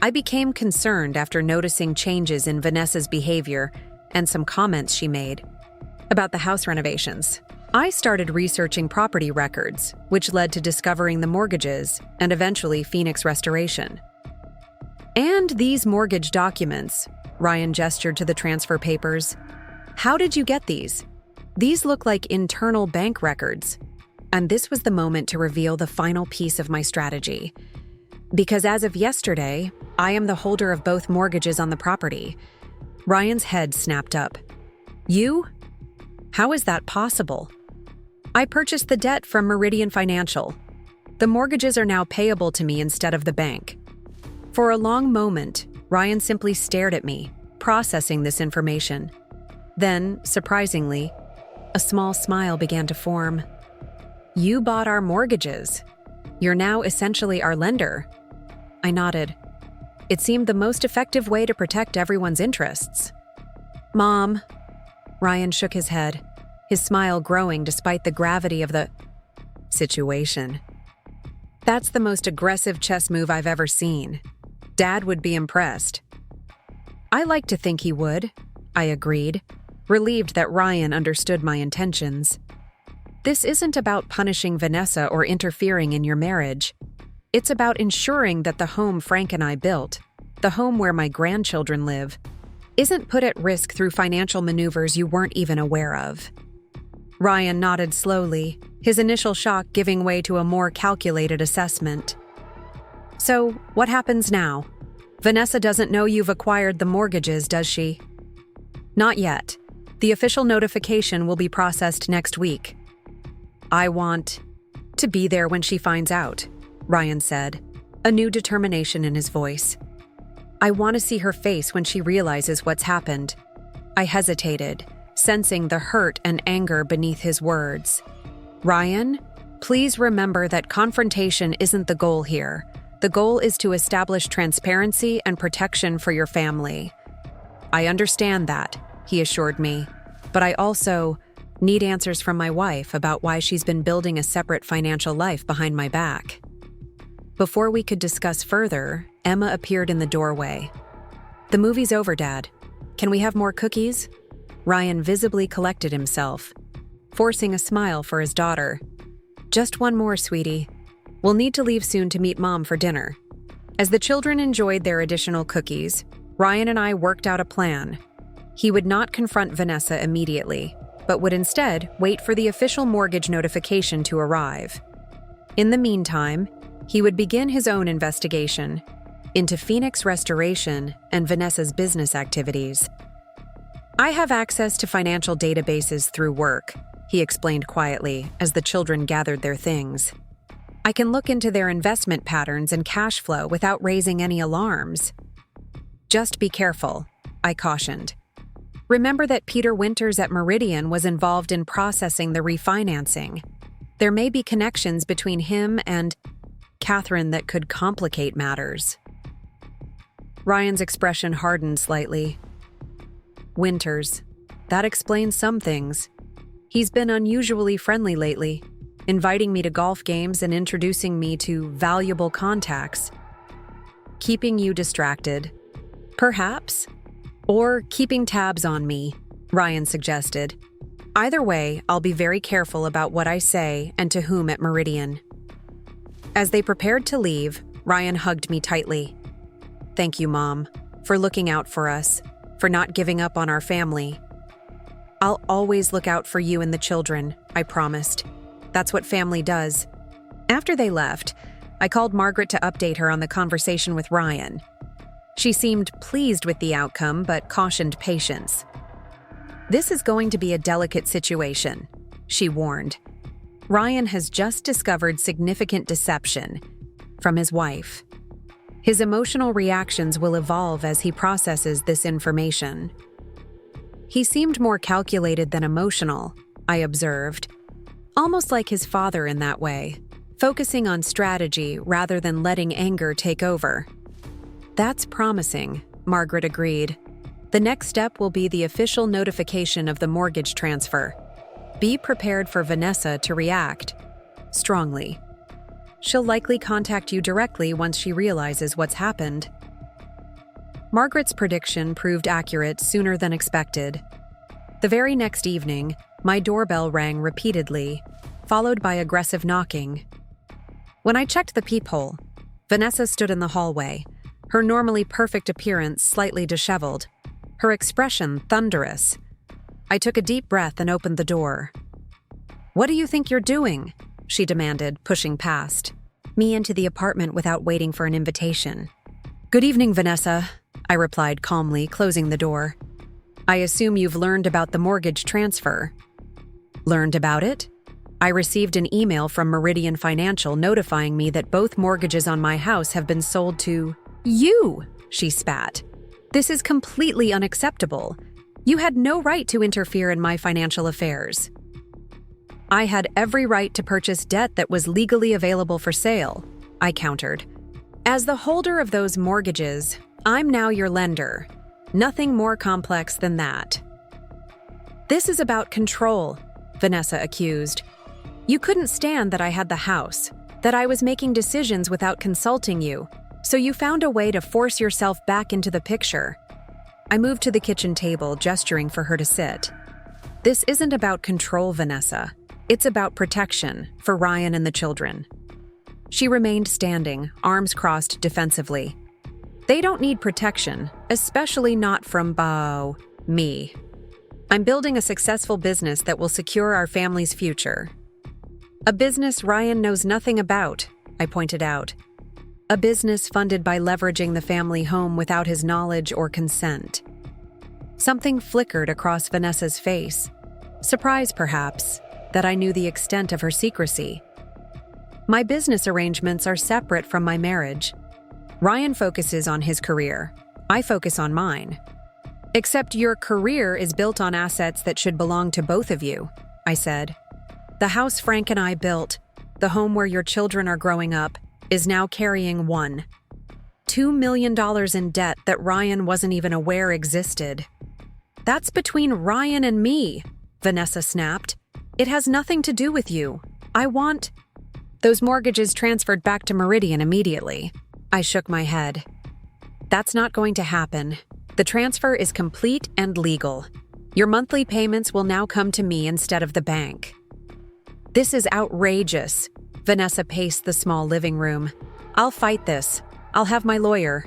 I became concerned after noticing changes in Vanessa's behavior and some comments she made about the house renovations. I started researching property records, which led to discovering the mortgages and eventually Phoenix Restoration. "And these mortgage documents," Ryan gestured to the transfer papers. "How did you get these? These look like internal bank records." And this was the moment to reveal the final piece of my strategy. Because as of yesterday, I am the holder of both mortgages on the property. Ryan's head snapped up. You? How is that possible? I purchased the debt from Meridian Financial. The mortgages are now payable to me instead of the bank. For a long moment, Ryan simply stared at me, processing this information. Then, surprisingly, a small smile began to form. You bought our mortgages. You're now essentially our lender. I nodded. It seemed the most effective way to protect everyone's interests. Mom. Ryan shook his head, his smile growing despite the gravity of the situation. That's the most aggressive chess move I've ever seen. Dad would be impressed. I like to think he would, I agreed, relieved that Ryan understood my intentions. This isn't about punishing Vanessa or interfering in your marriage. It's about ensuring that the home Frank and I built, the home where my grandchildren live, isn't put at risk through financial maneuvers you weren't even aware of. Ryan nodded slowly, his initial shock giving way to a more calculated assessment. So, what happens now? Vanessa doesn't know you've acquired the mortgages, does she? Not yet. The official notification will be processed next week. I want to be there when she finds out, Ryan said, a new determination in his voice. I want to see her face when she realizes what's happened. I hesitated, sensing the hurt and anger beneath his words. Ryan, please remember that confrontation isn't the goal here. The goal is to establish transparency and protection for your family. I understand that, he assured me, but I also need answers from my wife about why she's been building a separate financial life behind my back. Before we could discuss further, Emma appeared in the doorway. The movie's over, Dad. Can we have more cookies? Ryan visibly collected himself, forcing a smile for his daughter. Just one more, sweetie. We'll need to leave soon to meet Mom for dinner. As the children enjoyed their additional cookies, Ryan and I worked out a plan. He would not confront Vanessa immediately, but would instead wait for the official mortgage notification to arrive. In the meantime, he would begin his own investigation into Phoenix Restoration and Vanessa's business activities. I have access to financial databases through work, he explained quietly as the children gathered their things. I can look into their investment patterns and cash flow without raising any alarms. Just be careful, I cautioned. Remember that Peter Winters at Meridian was involved in processing the refinancing. There may be connections between him and Catherine that could complicate matters. Ryan's expression hardened slightly. Winters. That explains some things. He's been unusually friendly lately, inviting me to golf games and introducing me to valuable contacts. Keeping you distracted. Perhaps. Or keeping tabs on me, Ryan suggested. Either way, I'll be very careful about what I say and to whom at Meridian. As they prepared to leave, Ryan hugged me tightly. Thank you, Mom, for looking out for us, for not giving up on our family. I'll always look out for you and the children, I promised. That's what family does. After they left, I called Margaret to update her on the conversation with Ryan. She seemed pleased with the outcome, but cautioned patience. This is going to be a delicate situation, she warned. Ryan has just discovered significant deception from his wife. His emotional reactions will evolve as he processes this information. He seemed more calculated than emotional, I observed. Almost like his father in that way, focusing on strategy rather than letting anger take over. That's promising, Margaret agreed. The next step will be the official notification of the mortgage transfer. Be prepared for Vanessa to react strongly. She'll likely contact you directly once she realizes what's happened. Margaret's prediction proved accurate sooner than expected. The very next evening, my doorbell rang repeatedly, followed by aggressive knocking. When I checked the peephole, Vanessa stood in the hallway, her normally perfect appearance slightly disheveled, her expression thunderous. I took a deep breath and opened the door. "What do you think you're doing?" she demanded, pushing past. me into the apartment without waiting for an invitation. "Good evening, Vanessa," I replied calmly, closing the door. "I assume you've learned about the mortgage transfer." "Learned about it?" "I received an email from Meridian Financial notifying me that both mortgages on my house have been sold to you," she spat. "This is completely unacceptable. You had no right to interfere in my financial affairs." "I had every right to purchase debt that was legally available for sale," I countered. "As the holder of those mortgages, I'm now your lender. Nothing more complex than that." "This is about control," Vanessa accused. "You couldn't stand that I had the house, that I was making decisions without consulting you, so you found a way to force yourself back into the picture." I moved to the kitchen table, gesturing for her to sit. "This isn't about control, Vanessa. It's about protection for Ryan and the children." She remained standing, arms crossed defensively. "They don't need protection, especially not from me. I'm building a successful business that will secure our family's future." "A business Ryan knows nothing about," I pointed out. "A business funded by leveraging the family home without his knowledge or consent." Something flickered across Vanessa's face. Surprise, perhaps, that I knew the extent of her secrecy. "My business arrangements are separate from my marriage. Ryan focuses on his career. I focus on mine." "Except your career is built on assets that should belong to both of you," I said. "The house Frank and I built, the home where your children are growing up, is now carrying $2 million in debt that Ryan wasn't even aware existed." "That's between Ryan and me," Vanessa snapped. "It has nothing to do with you. I want those mortgages transferred back to Meridian immediately." I shook my head. "That's not going to happen. The transfer is complete and legal. Your monthly payments will now come to me instead of the bank." "This is outrageous." Vanessa paced the small living room. "I'll fight this. I'll have my lawyer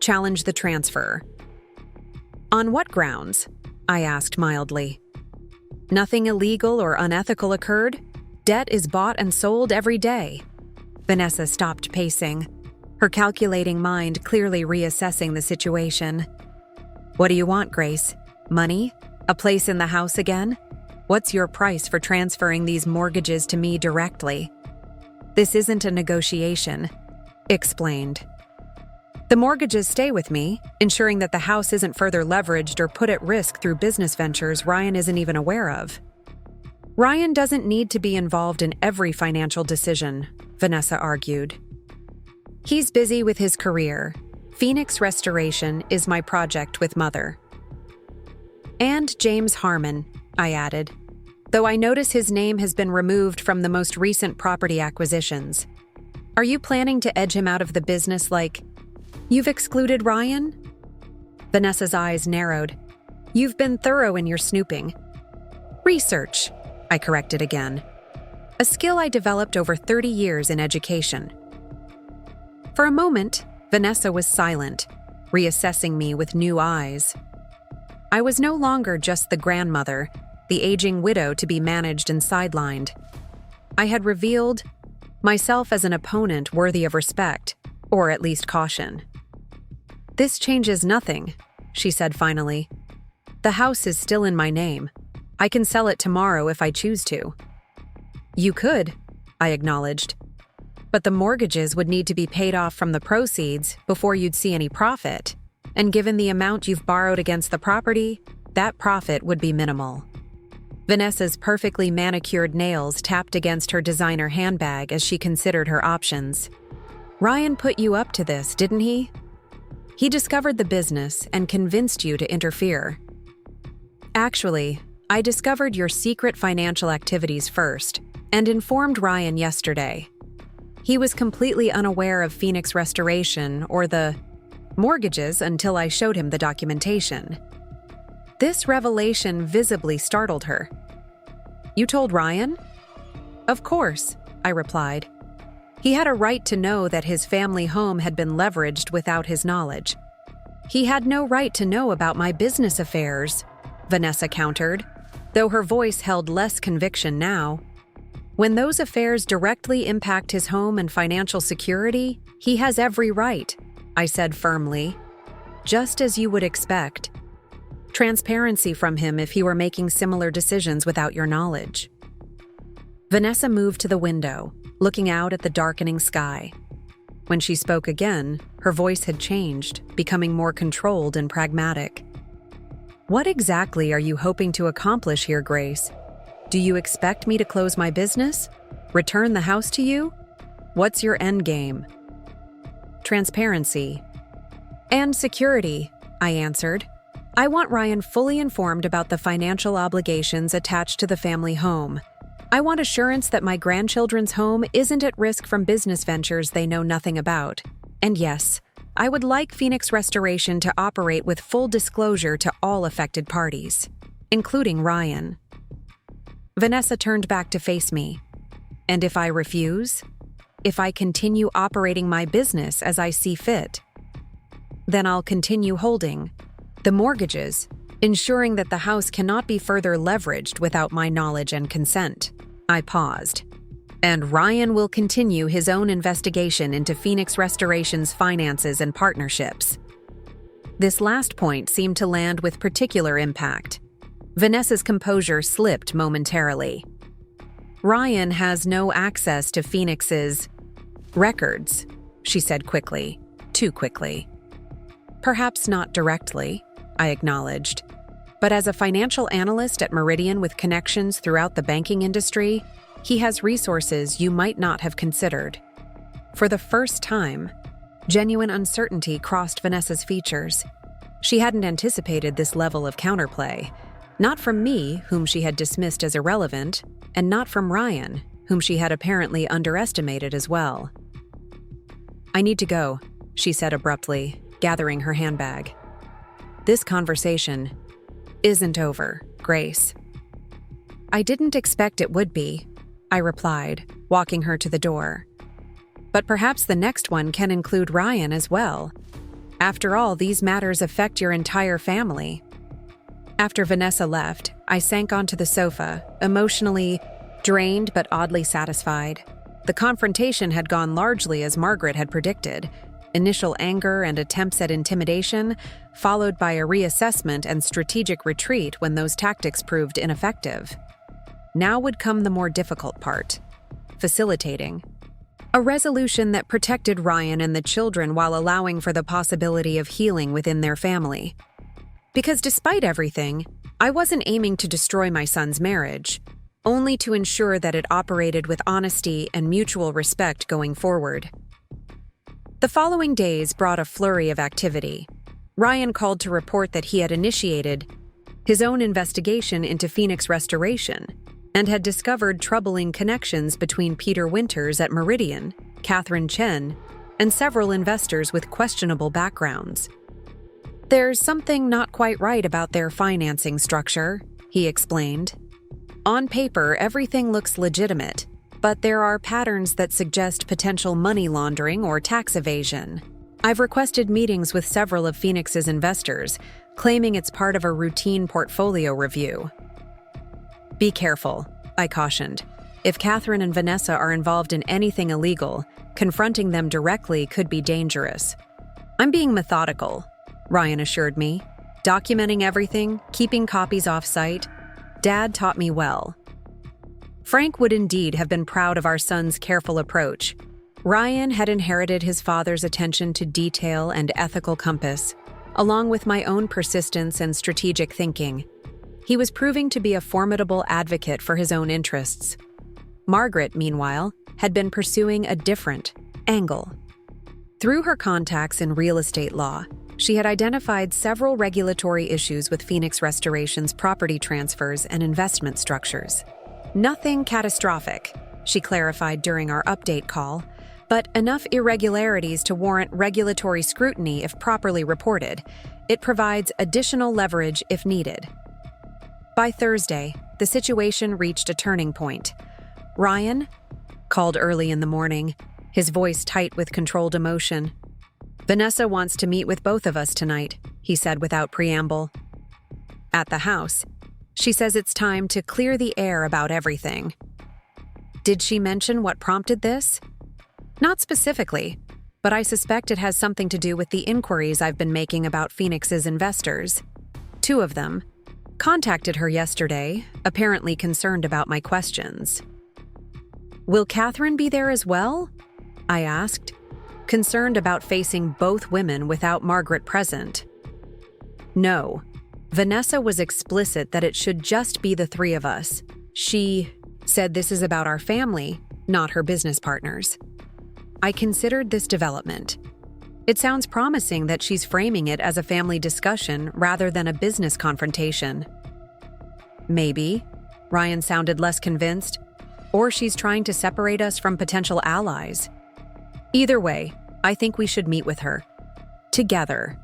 challenge the transfer." "On what grounds?" I asked mildly. "Nothing illegal or unethical occurred. Debt is bought and sold every day." Vanessa stopped pacing, her calculating mind clearly reassessing the situation. "What do you want, Grace? Money? A place in the house again? What's your price for transferring these mortgages to me directly?" "This isn't a negotiation," explained. "The mortgages stay with me, ensuring that the house isn't further leveraged or put at risk through business ventures Ryan isn't even aware of." "Ryan doesn't need to be involved in every financial decision," Vanessa argued. "He's busy with his career. Phoenix Restoration is my project with Mother." "And James Harmon," I added, "though I notice his name has been removed from the most recent property acquisitions. Are you planning to edge him out of the business like, you've excluded Ryan?" Vanessa's eyes narrowed. "You've been thorough in your snooping." "Research," I corrected again. "A skill I developed over 30 years in education." For a moment, Vanessa was silent, reassessing me with new eyes. I was no longer just the grandmother, the aging widow to be managed and sidelined. I had revealed myself as an opponent worthy of respect, or at least caution. "This changes nothing," she said finally. "The house is still in my name. I can sell it tomorrow if I choose to." "You could," I acknowledged. "But the mortgages would need to be paid off from the proceeds before you'd see any profit. And given the amount you've borrowed against the property, that profit would be minimal." Vanessa's perfectly manicured nails tapped against her designer handbag as she considered her options. "Ryan put you up to this, didn't he? He discovered the business and convinced you to interfere." "Actually, I discovered your secret financial activities first and informed Ryan yesterday. He was completely unaware of Phoenix Restoration or the mortgages until I showed him the documentation." This revelation visibly startled her. "You told Ryan?" "Of course," I replied. "He had a right to know that his family home had been leveraged without his knowledge." "He had no right to know about my business affairs," Vanessa countered, though her voice held less conviction now. When those affairs directly impact his home and financial security, he has every right, I said firmly. Just as you would expect. Transparency from him if he were making similar decisions without your knowledge. Vanessa moved to the window, looking out at the darkening sky. When she spoke again, her voice had changed, becoming more controlled and pragmatic. What exactly are you hoping to accomplish here, Grace? Do you expect me to close my business? Return the house to you? What's your end game? Transparency. And security, I answered. I want Ryan fully informed about the financial obligations attached to the family home. I want assurance that my grandchildren's home isn't at risk from business ventures they know nothing about. And yes, I would like Phoenix Restoration to operate with full disclosure to all affected parties, including Ryan. Vanessa turned back to face me. And if I refuse? If I continue operating my business as I see fit? Then I'll continue holding the mortgages, ensuring that the house cannot be further leveraged without my knowledge and consent. I paused. And Ryan will continue his own investigation into Phoenix Restoration's finances and partnerships. This last point seemed to land with particular impact. Vanessa's composure slipped momentarily. Ryan has no access to Phoenix's records, she said quickly, too quickly. Perhaps not directly, I acknowledged. But as a financial analyst at Meridian with connections throughout the banking industry, he has resources you might not have considered. For the first time, genuine uncertainty crossed Vanessa's features. She hadn't anticipated this level of counterplay. Not from me, whom she had dismissed as irrelevant, and not from Ryan, whom she had apparently underestimated as well. I need to go, she said abruptly, gathering her handbag. This conversation isn't over, Grace. I didn't expect it would be, I replied, walking her to the door. But perhaps the next one can include Ryan as well. After all, these matters affect your entire family. After Vanessa left, I sank onto the sofa, emotionally drained but oddly satisfied. The confrontation had gone largely as Margaret had predicted. Initial anger and attempts at intimidation, followed by a reassessment and strategic retreat when those tactics proved ineffective. Now would come the more difficult part: facilitating. A resolution that protected Ryan and the children while allowing for the possibility of healing within their family. Because despite everything, I wasn't aiming to destroy my son's marriage, only to ensure that it operated with honesty and mutual respect going forward. The following days brought a flurry of activity. Ryan called to report that he had initiated his own investigation into Phoenix Restoration and had discovered troubling connections between Peter Winters at Meridian, Catherine Chen, and several investors with questionable backgrounds. There's something not quite right about their financing structure, he explained. On paper, everything looks legitimate, but there are patterns that suggest potential money laundering or tax evasion. I've requested meetings with several of Phoenix's investors, claiming it's part of a routine portfolio review. Be careful, I cautioned. If Catherine and Vanessa are involved in anything illegal, confronting them directly could be dangerous. I'm being methodical, Ryan assured me, documenting everything, keeping copies off-site. Dad taught me well. Frank would indeed have been proud of our son's careful approach. Ryan had inherited his father's attention to detail and ethical compass, along with my own persistence and strategic thinking. He was proving to be a formidable advocate for his own interests. Margaret, meanwhile, had been pursuing a different angle. Through her contacts in real estate law, she had identified several regulatory issues with Phoenix Restoration's property transfers and investment structures. Nothing catastrophic, she clarified during our update call, but enough irregularities to warrant regulatory scrutiny if properly reported. It provides additional leverage if needed. By Thursday, the situation reached a turning point. Ryan called early in the morning, his voice tight with controlled emotion. Vanessa wants to meet with both of us tonight, he said without preamble. At the house, she says it's time to clear the air about everything. Did she mention what prompted this? Not specifically, but I suspect it has something to do with the inquiries I've been making about Phoenix's investors. 2 of them contacted her yesterday, apparently concerned about my questions. Will Catherine be there as well? I asked, concerned about facing both women without Margaret present. No. Vanessa was explicit that it should just be the 3 of us. She said this is about our family, not her business partners. I considered this development. It sounds promising that she's framing it as a family discussion rather than a business confrontation. Maybe, Ryan sounded less convinced, or she's trying to separate us from potential allies. Either way, I think we should meet with her. Together.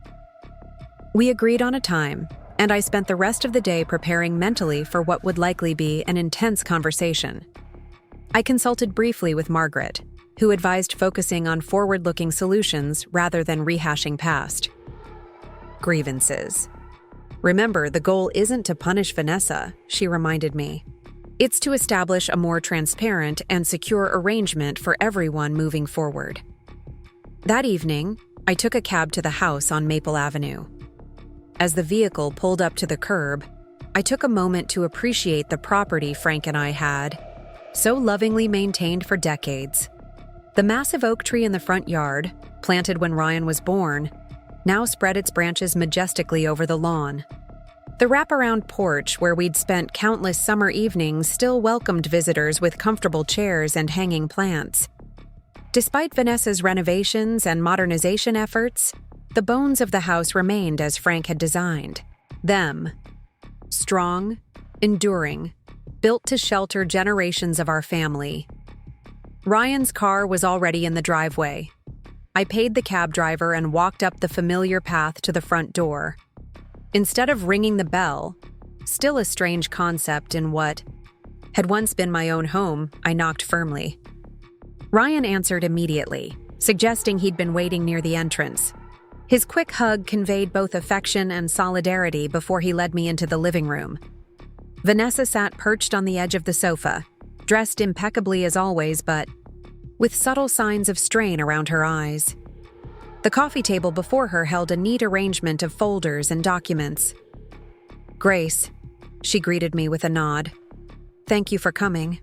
We agreed on a time, and I spent the rest of the day preparing mentally for what would likely be an intense conversation. I consulted briefly with Margaret, who advised focusing on forward-looking solutions rather than rehashing past grievances. Remember, the goal isn't to punish Vanessa, she reminded me. It's to establish a more transparent and secure arrangement for everyone moving forward. That evening, I took a cab to the house on Maple Avenue. As the vehicle pulled up to the curb, I took a moment to appreciate the property Frank and I had, so lovingly maintained for decades. The massive oak tree in the front yard, planted when Ryan was born, now spread its branches majestically over the lawn. The wraparound porch where we'd spent countless summer evenings still welcomed visitors with comfortable chairs and hanging plants. Despite Vanessa's renovations and modernization efforts, the bones of the house remained as Frank had designed. Them. Strong, enduring, built to shelter generations of our family. Ryan's car was already in the driveway. I paid the cab driver and walked up the familiar path to the front door. Instead of ringing the bell, still a strange concept in what had once been my own home, I knocked firmly. Ryan answered immediately, suggesting he'd been waiting near the entrance. His quick hug conveyed both affection and solidarity before he led me into the living room. Vanessa sat perched on the edge of the sofa, dressed impeccably as always, but with subtle signs of strain around her eyes. The coffee table before her held a neat arrangement of folders and documents. "Grace," she greeted me with a nod. "Thank you for coming."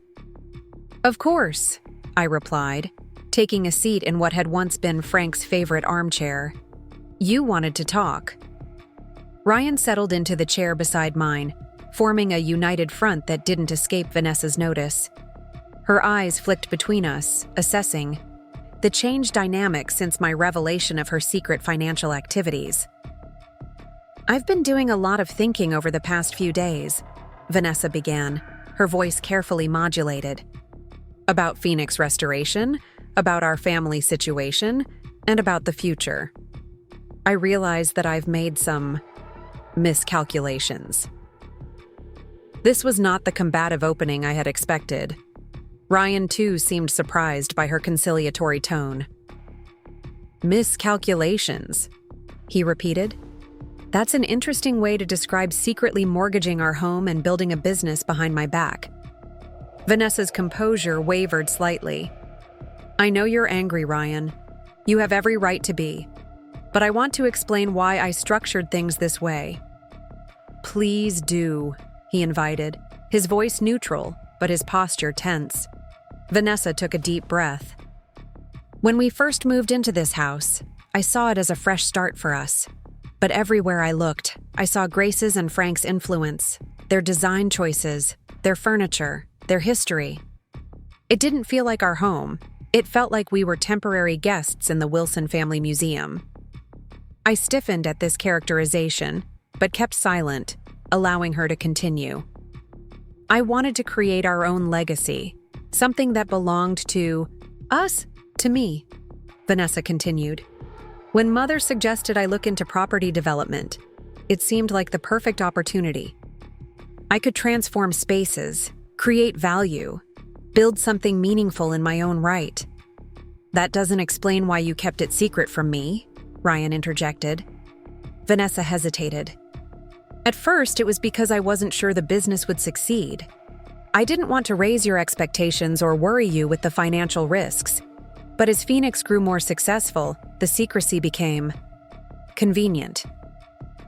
"Of course," I replied, taking a seat in what had once been Frank's favorite armchair. "You wanted to talk." Ryan settled into the chair beside mine, forming a united front that didn't escape Vanessa's notice. Her eyes flicked between us, assessing the changed dynamic since my revelation of her secret financial activities. "I've been doing a lot of thinking over the past few days," Vanessa began, her voice carefully modulated. "About Phoenix restoration, about our family situation, and about the future. I realize that I've made some miscalculations." This was not the combative opening I had expected. Ryan, too, seemed surprised by her conciliatory tone. "Miscalculations," he repeated. "That's an interesting way to describe secretly mortgaging our home and building a business behind my back." Vanessa's composure wavered slightly. "I know you're angry, Ryan. You have every right to be. But I want to explain why I structured things this way." "Please do," he invited, his voice neutral, but his posture tense. Vanessa took a deep breath. "When we first moved into this house, I saw it as a fresh start for us. But everywhere I looked, I saw Grace's and Frank's influence, their design choices, their furniture, their history. It didn't feel like our home. It felt like we were temporary guests in the Wilson Family Museum." I stiffened at this characterization, but kept silent, allowing her to continue. "I wanted to create our own legacy, something that belonged to us, to me," Vanessa continued. "When Mother suggested I look into property development, it seemed like the perfect opportunity. I could transform spaces, create value, build something meaningful in my own right." "That doesn't explain why you kept it secret from me," Ryan interjected. Vanessa hesitated. "At first, it was because I wasn't sure the business would succeed. I didn't want to raise your expectations or worry you with the financial risks. But as Phoenix grew more successful, the secrecy became convenient.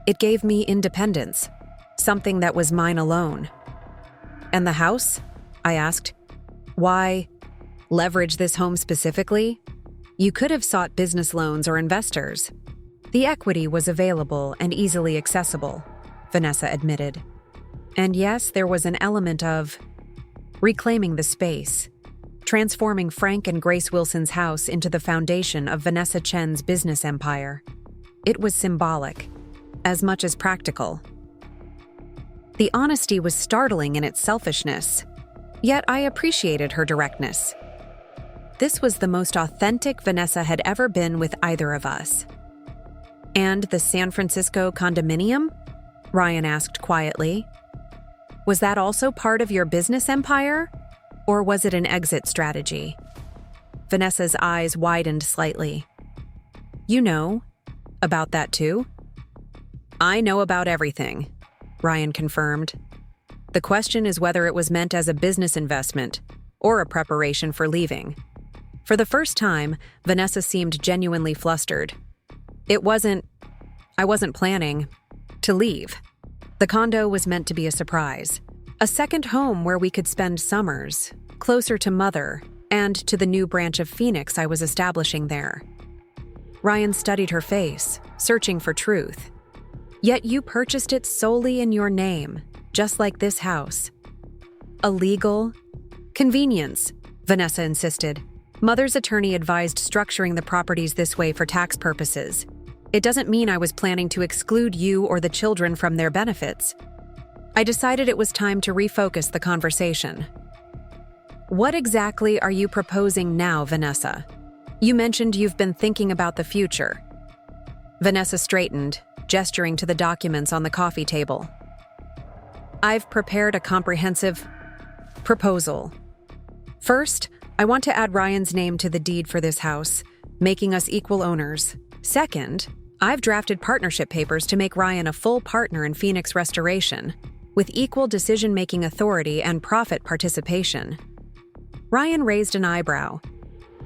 It gave me independence, something that was mine alone. And the house? I asked. Why leverage this home specifically? You could have sought business loans or investors. The equity was available and easily accessible, Vanessa admitted. And yes, there was an element of reclaiming the space, transforming Frank and Grace Wilson's house into the foundation of Vanessa Chen's business empire. It was symbolic, as much as practical. The honesty was startling in its selfishness, yet I appreciated her directness. This was the most authentic Vanessa had ever been with either of us. And the San Francisco condominium? Ryan asked quietly. Was that also part of your business empire? Or was it an exit strategy? Vanessa's eyes widened slightly. You know about that too? I know about everything, Ryan confirmed. The question is whether it was meant as a business investment or a preparation for leaving. For the first time, Vanessa seemed genuinely flustered. I wasn't planning to leave. The condo was meant to be a surprise. A second home where we could spend summers, closer to Mother and to the new branch of Phoenix I was establishing there. Ryan studied her face, searching for truth. Yet you purchased it solely in your name, just like this house. A legal convenience, Vanessa insisted. Mother's attorney advised structuring the properties this way for tax purposes. It doesn't mean I was planning to exclude you or the children from their benefits. I decided it was time to refocus the conversation. What exactly are you proposing now, Vanessa? You mentioned you've been thinking about the future. Vanessa straightened, gesturing to the documents on the coffee table. I've prepared a comprehensive proposal. First, I want to add Ryan's name to the deed for this house, making us equal owners. Second, I've drafted partnership papers to make Ryan a full partner in Phoenix Restoration, with equal decision-making authority and profit participation. Ryan raised an eyebrow.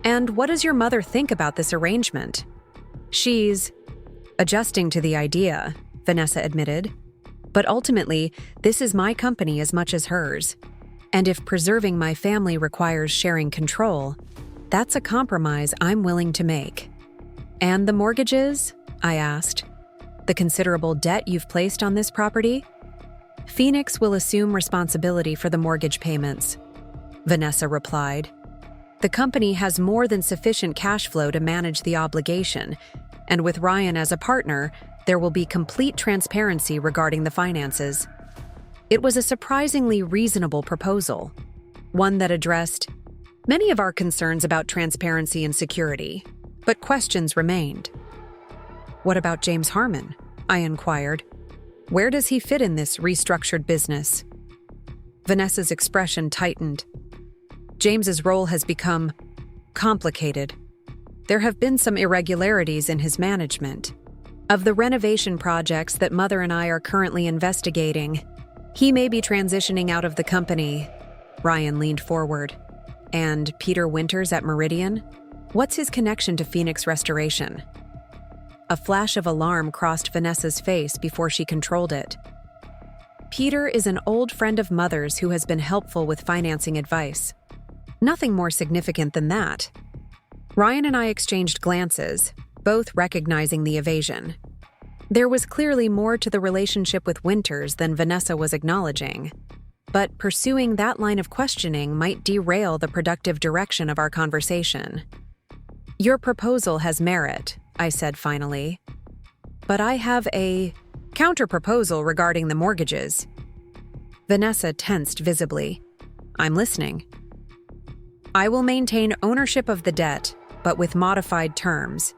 And what does your mother think about this arrangement? She's adjusting to the idea, Vanessa admitted. But ultimately, this is my company as much as hers. And if preserving my family requires sharing control, that's a compromise I'm willing to make. And the mortgages? I asked. The considerable debt you've placed on this property? Phoenix will assume responsibility for the mortgage payments, Vanessa replied. The company has more than sufficient cash flow to manage the obligation, and with Ryan as a partner, there will be complete transparency regarding the finances. It was a surprisingly reasonable proposal, one that addressed many of our concerns about transparency and security, but questions remained. What about James Harmon? I inquired. Where does he fit in this restructured business? Vanessa's expression tightened. James's role has become complicated. There have been some irregularities in his management. Of the renovation projects that Mother and I are currently investigating, he may be transitioning out of the company. Ryan leaned forward. And Peter Winters at Meridian? What's his connection to Phoenix Restoration? A flash of alarm crossed Vanessa's face before she controlled it. Peter is an old friend of Mother's who has been helpful with financing advice. Nothing more significant than that. Ryan and I exchanged glances, both recognizing the evasion. There was clearly more to the relationship with Winters than Vanessa was acknowledging, but pursuing that line of questioning might derail the productive direction of our conversation. Your proposal has merit, I said finally, but I have a counter-proposal regarding the mortgages. Vanessa tensed visibly. I'm listening. I will maintain ownership of the debt, but with modified terms.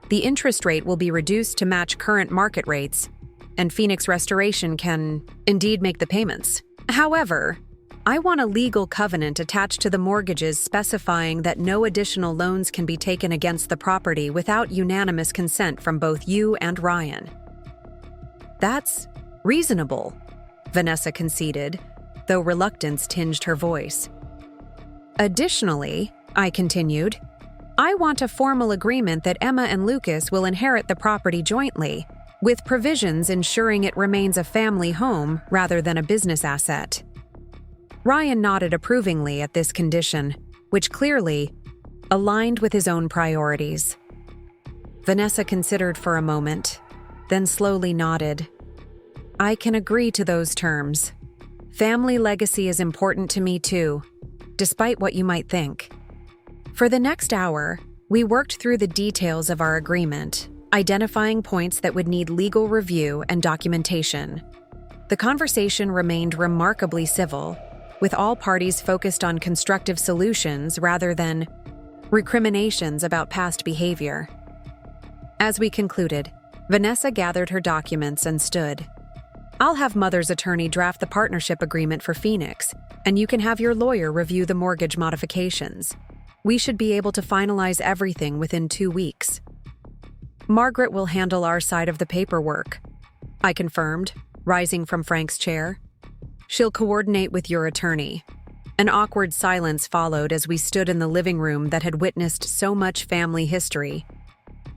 The interest rate will be reduced to match current market rates, and Phoenix Restoration can indeed make the payments. However, I want a legal covenant attached to the mortgages specifying that no additional loans can be taken against the property without unanimous consent from both you and Ryan. That's reasonable, Vanessa conceded, though reluctance tinged her voice. Additionally, I continued, I want a formal agreement that Emma and Lucas will inherit the property jointly, with provisions ensuring it remains a family home rather than a business asset. Ryan nodded approvingly at this condition, which clearly aligned with his own priorities. Vanessa considered for a moment, then slowly nodded. I can agree to those terms. Family legacy is important to me too, despite what you might think. For the next hour, we worked through the details of our agreement, identifying points that would need legal review and documentation. The conversation remained remarkably civil, with all parties focused on constructive solutions rather than recriminations about past behavior. As we concluded, Vanessa gathered her documents and stood. I'll have Mother's attorney draft the partnership agreement for Phoenix, and you can have your lawyer review the mortgage modifications. We should be able to finalize everything within 2 weeks. Margaret will handle our side of the paperwork, I confirmed, rising from Frank's chair. She'll coordinate with your attorney. An awkward silence followed as we stood in the living room that had witnessed so much family history.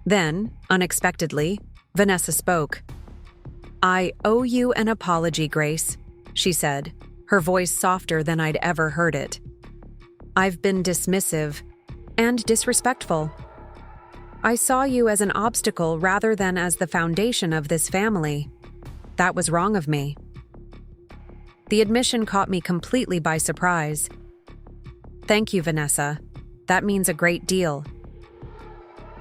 Then, unexpectedly, Vanessa spoke. I owe you an apology, Grace, she said, her voice softer than I'd ever heard it. I've been dismissive and disrespectful. I saw you as an obstacle rather than as the foundation of this family. That was wrong of me. The admission caught me completely by surprise. Thank you, Vanessa. That means a great deal.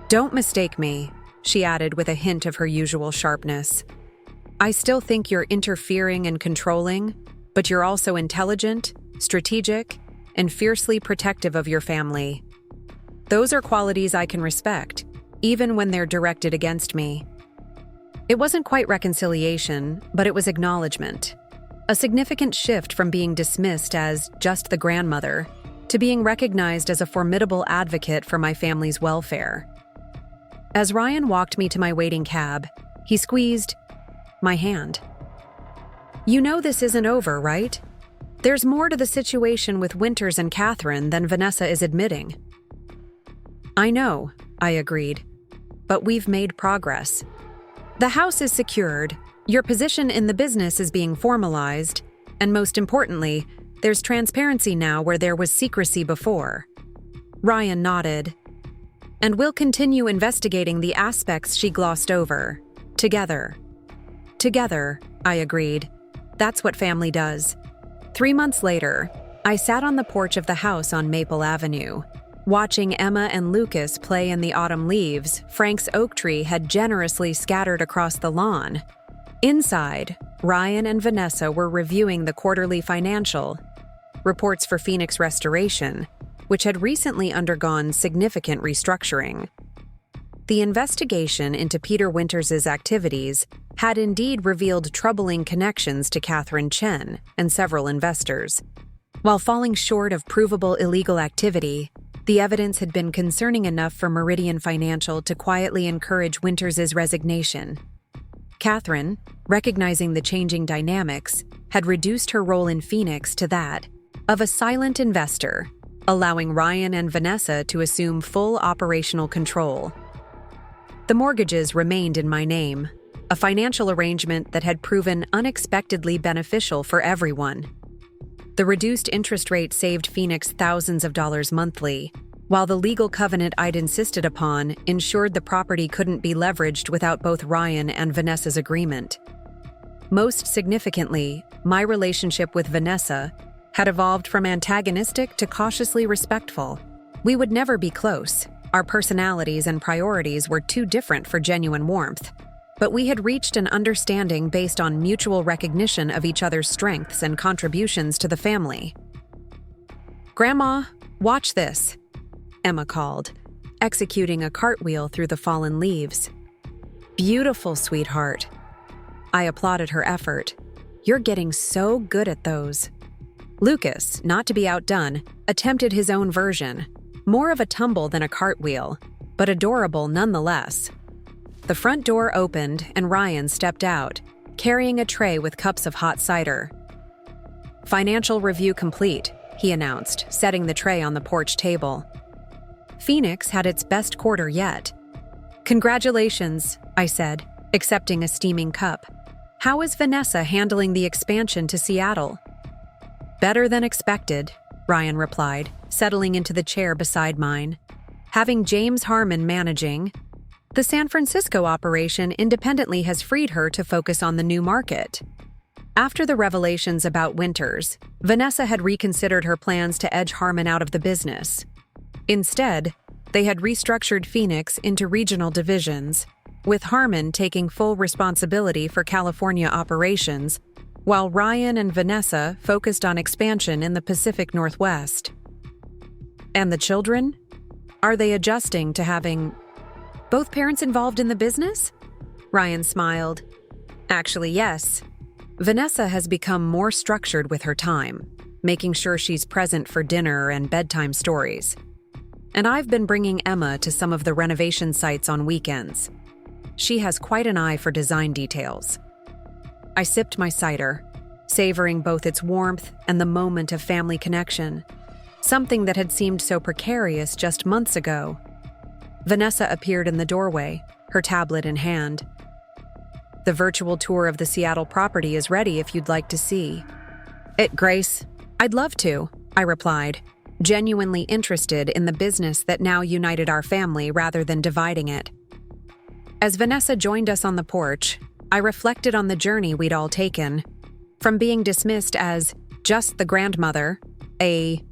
Don't mistake me, she added with a hint of her usual sharpness. I still think you're interfering and controlling, but you're also intelligent, strategic, and fiercely protective of your family. Those are qualities I can respect, even when they're directed against me. It wasn't quite reconciliation, but it was acknowledgement. A significant shift from being dismissed as just the grandmother to being recognized as a formidable advocate for my family's welfare. As Ryan walked me to my waiting cab, he squeezed my hand. You know this isn't over, right? There's more to the situation with Winters and Catherine than Vanessa is admitting. I know, I agreed, but we've made progress. The house is secured, your position in the business is being formalized, and most importantly, there's transparency now where there was secrecy before. Ryan nodded. And we'll continue investigating the aspects she glossed over. Together. Together, I agreed. That's what family does. 3 months later, I sat on the porch of the house on Maple Avenue, watching Emma and Lucas play in the autumn leaves Frank's oak tree had generously scattered across the lawn. Inside, Ryan and Vanessa were reviewing the quarterly financial reports for Phoenix Restoration, which had recently undergone significant restructuring. The investigation into Peter Winters' activities had indeed revealed troubling connections to Catherine Chen and several investors. While falling short of provable illegal activity, the evidence had been concerning enough for Meridian Financial to quietly encourage Winters' resignation. Catherine, recognizing the changing dynamics, had reduced her role in Phoenix to that of a silent investor, allowing Ryan and Vanessa to assume full operational control. The mortgages remained in my name, a financial arrangement that had proven unexpectedly beneficial for everyone. The reduced interest rate saved Phoenix thousands of dollars monthly, while the legal covenant I'd insisted upon ensured the property couldn't be leveraged without both Ryan and Vanessa's agreement. Most significantly, my relationship with Vanessa had evolved from antagonistic to cautiously respectful. We would never be close. Our personalities and priorities were too different for genuine warmth. But we had reached an understanding based on mutual recognition of each other's strengths and contributions to the family. Grandma, watch this, Emma called, executing a cartwheel through the fallen leaves. Beautiful, sweetheart. I applauded her effort. You're getting so good at those. Lucas, not to be outdone, attempted his own version. More of a tumble than a cartwheel, but adorable nonetheless. The front door opened and Ryan stepped out, carrying a tray with cups of hot cider. Financial review complete, he announced, setting the tray on the porch table. Phoenix had its best quarter yet. Congratulations, I said, accepting a steaming cup. How is Vanessa handling the expansion to Seattle? Better than expected, Ryan replied, settling into the chair beside mine. Having James Harmon managing, the San Francisco operation independently has freed her to focus on the new market. After the revelations about Winters, Vanessa had reconsidered her plans to edge Harmon out of the business. Instead, they had restructured Phoenix into regional divisions, with Harmon taking full responsibility for California operations, while Ryan and Vanessa focused on expansion in the Pacific Northwest. And the children? Are they adjusting to having both parents involved in the business? Ryan smiled. Actually, yes. Vanessa has become more structured with her time, making sure she's present for dinner and bedtime stories. And I've been bringing Emma to some of the renovation sites on weekends. She has quite an eye for design details. I sipped my cider, savoring both its warmth and the moment of family connection, something that had seemed so precarious just months ago. Vanessa appeared in the doorway, her tablet in hand. The virtual tour of the Seattle property is ready if you'd like to see. Grace, I'd love to, I replied, genuinely interested in the business that now united our family rather than dividing it. As Vanessa joined us on the porch, I reflected on the journey we'd all taken, from being dismissed as just the grandmother, a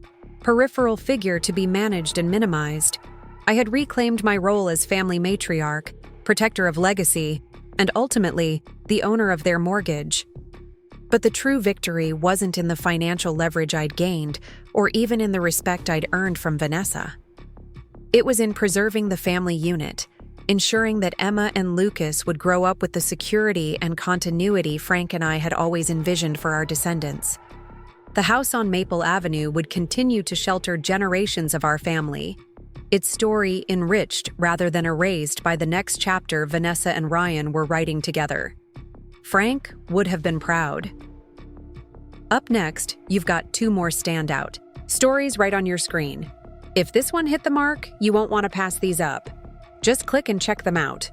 peripheral figure to be managed and minimized. I had reclaimed my role as family matriarch, protector of legacy, and ultimately, the owner of their mortgage. But the true victory wasn't in the financial leverage I'd gained, or even in the respect I'd earned from Vanessa. It was in preserving the family unit, ensuring that Emma and Lucas would grow up with the security and continuity Frank and I had always envisioned for our descendants. The house on Maple Avenue would continue to shelter generations of our family, its story enriched rather than erased by the next chapter Vanessa and Ryan were writing together. Frank would have been proud. Up next, you've got 2 more standout stories right on your screen. If this one hit the mark, you won't want to pass these up. Just click and check them out.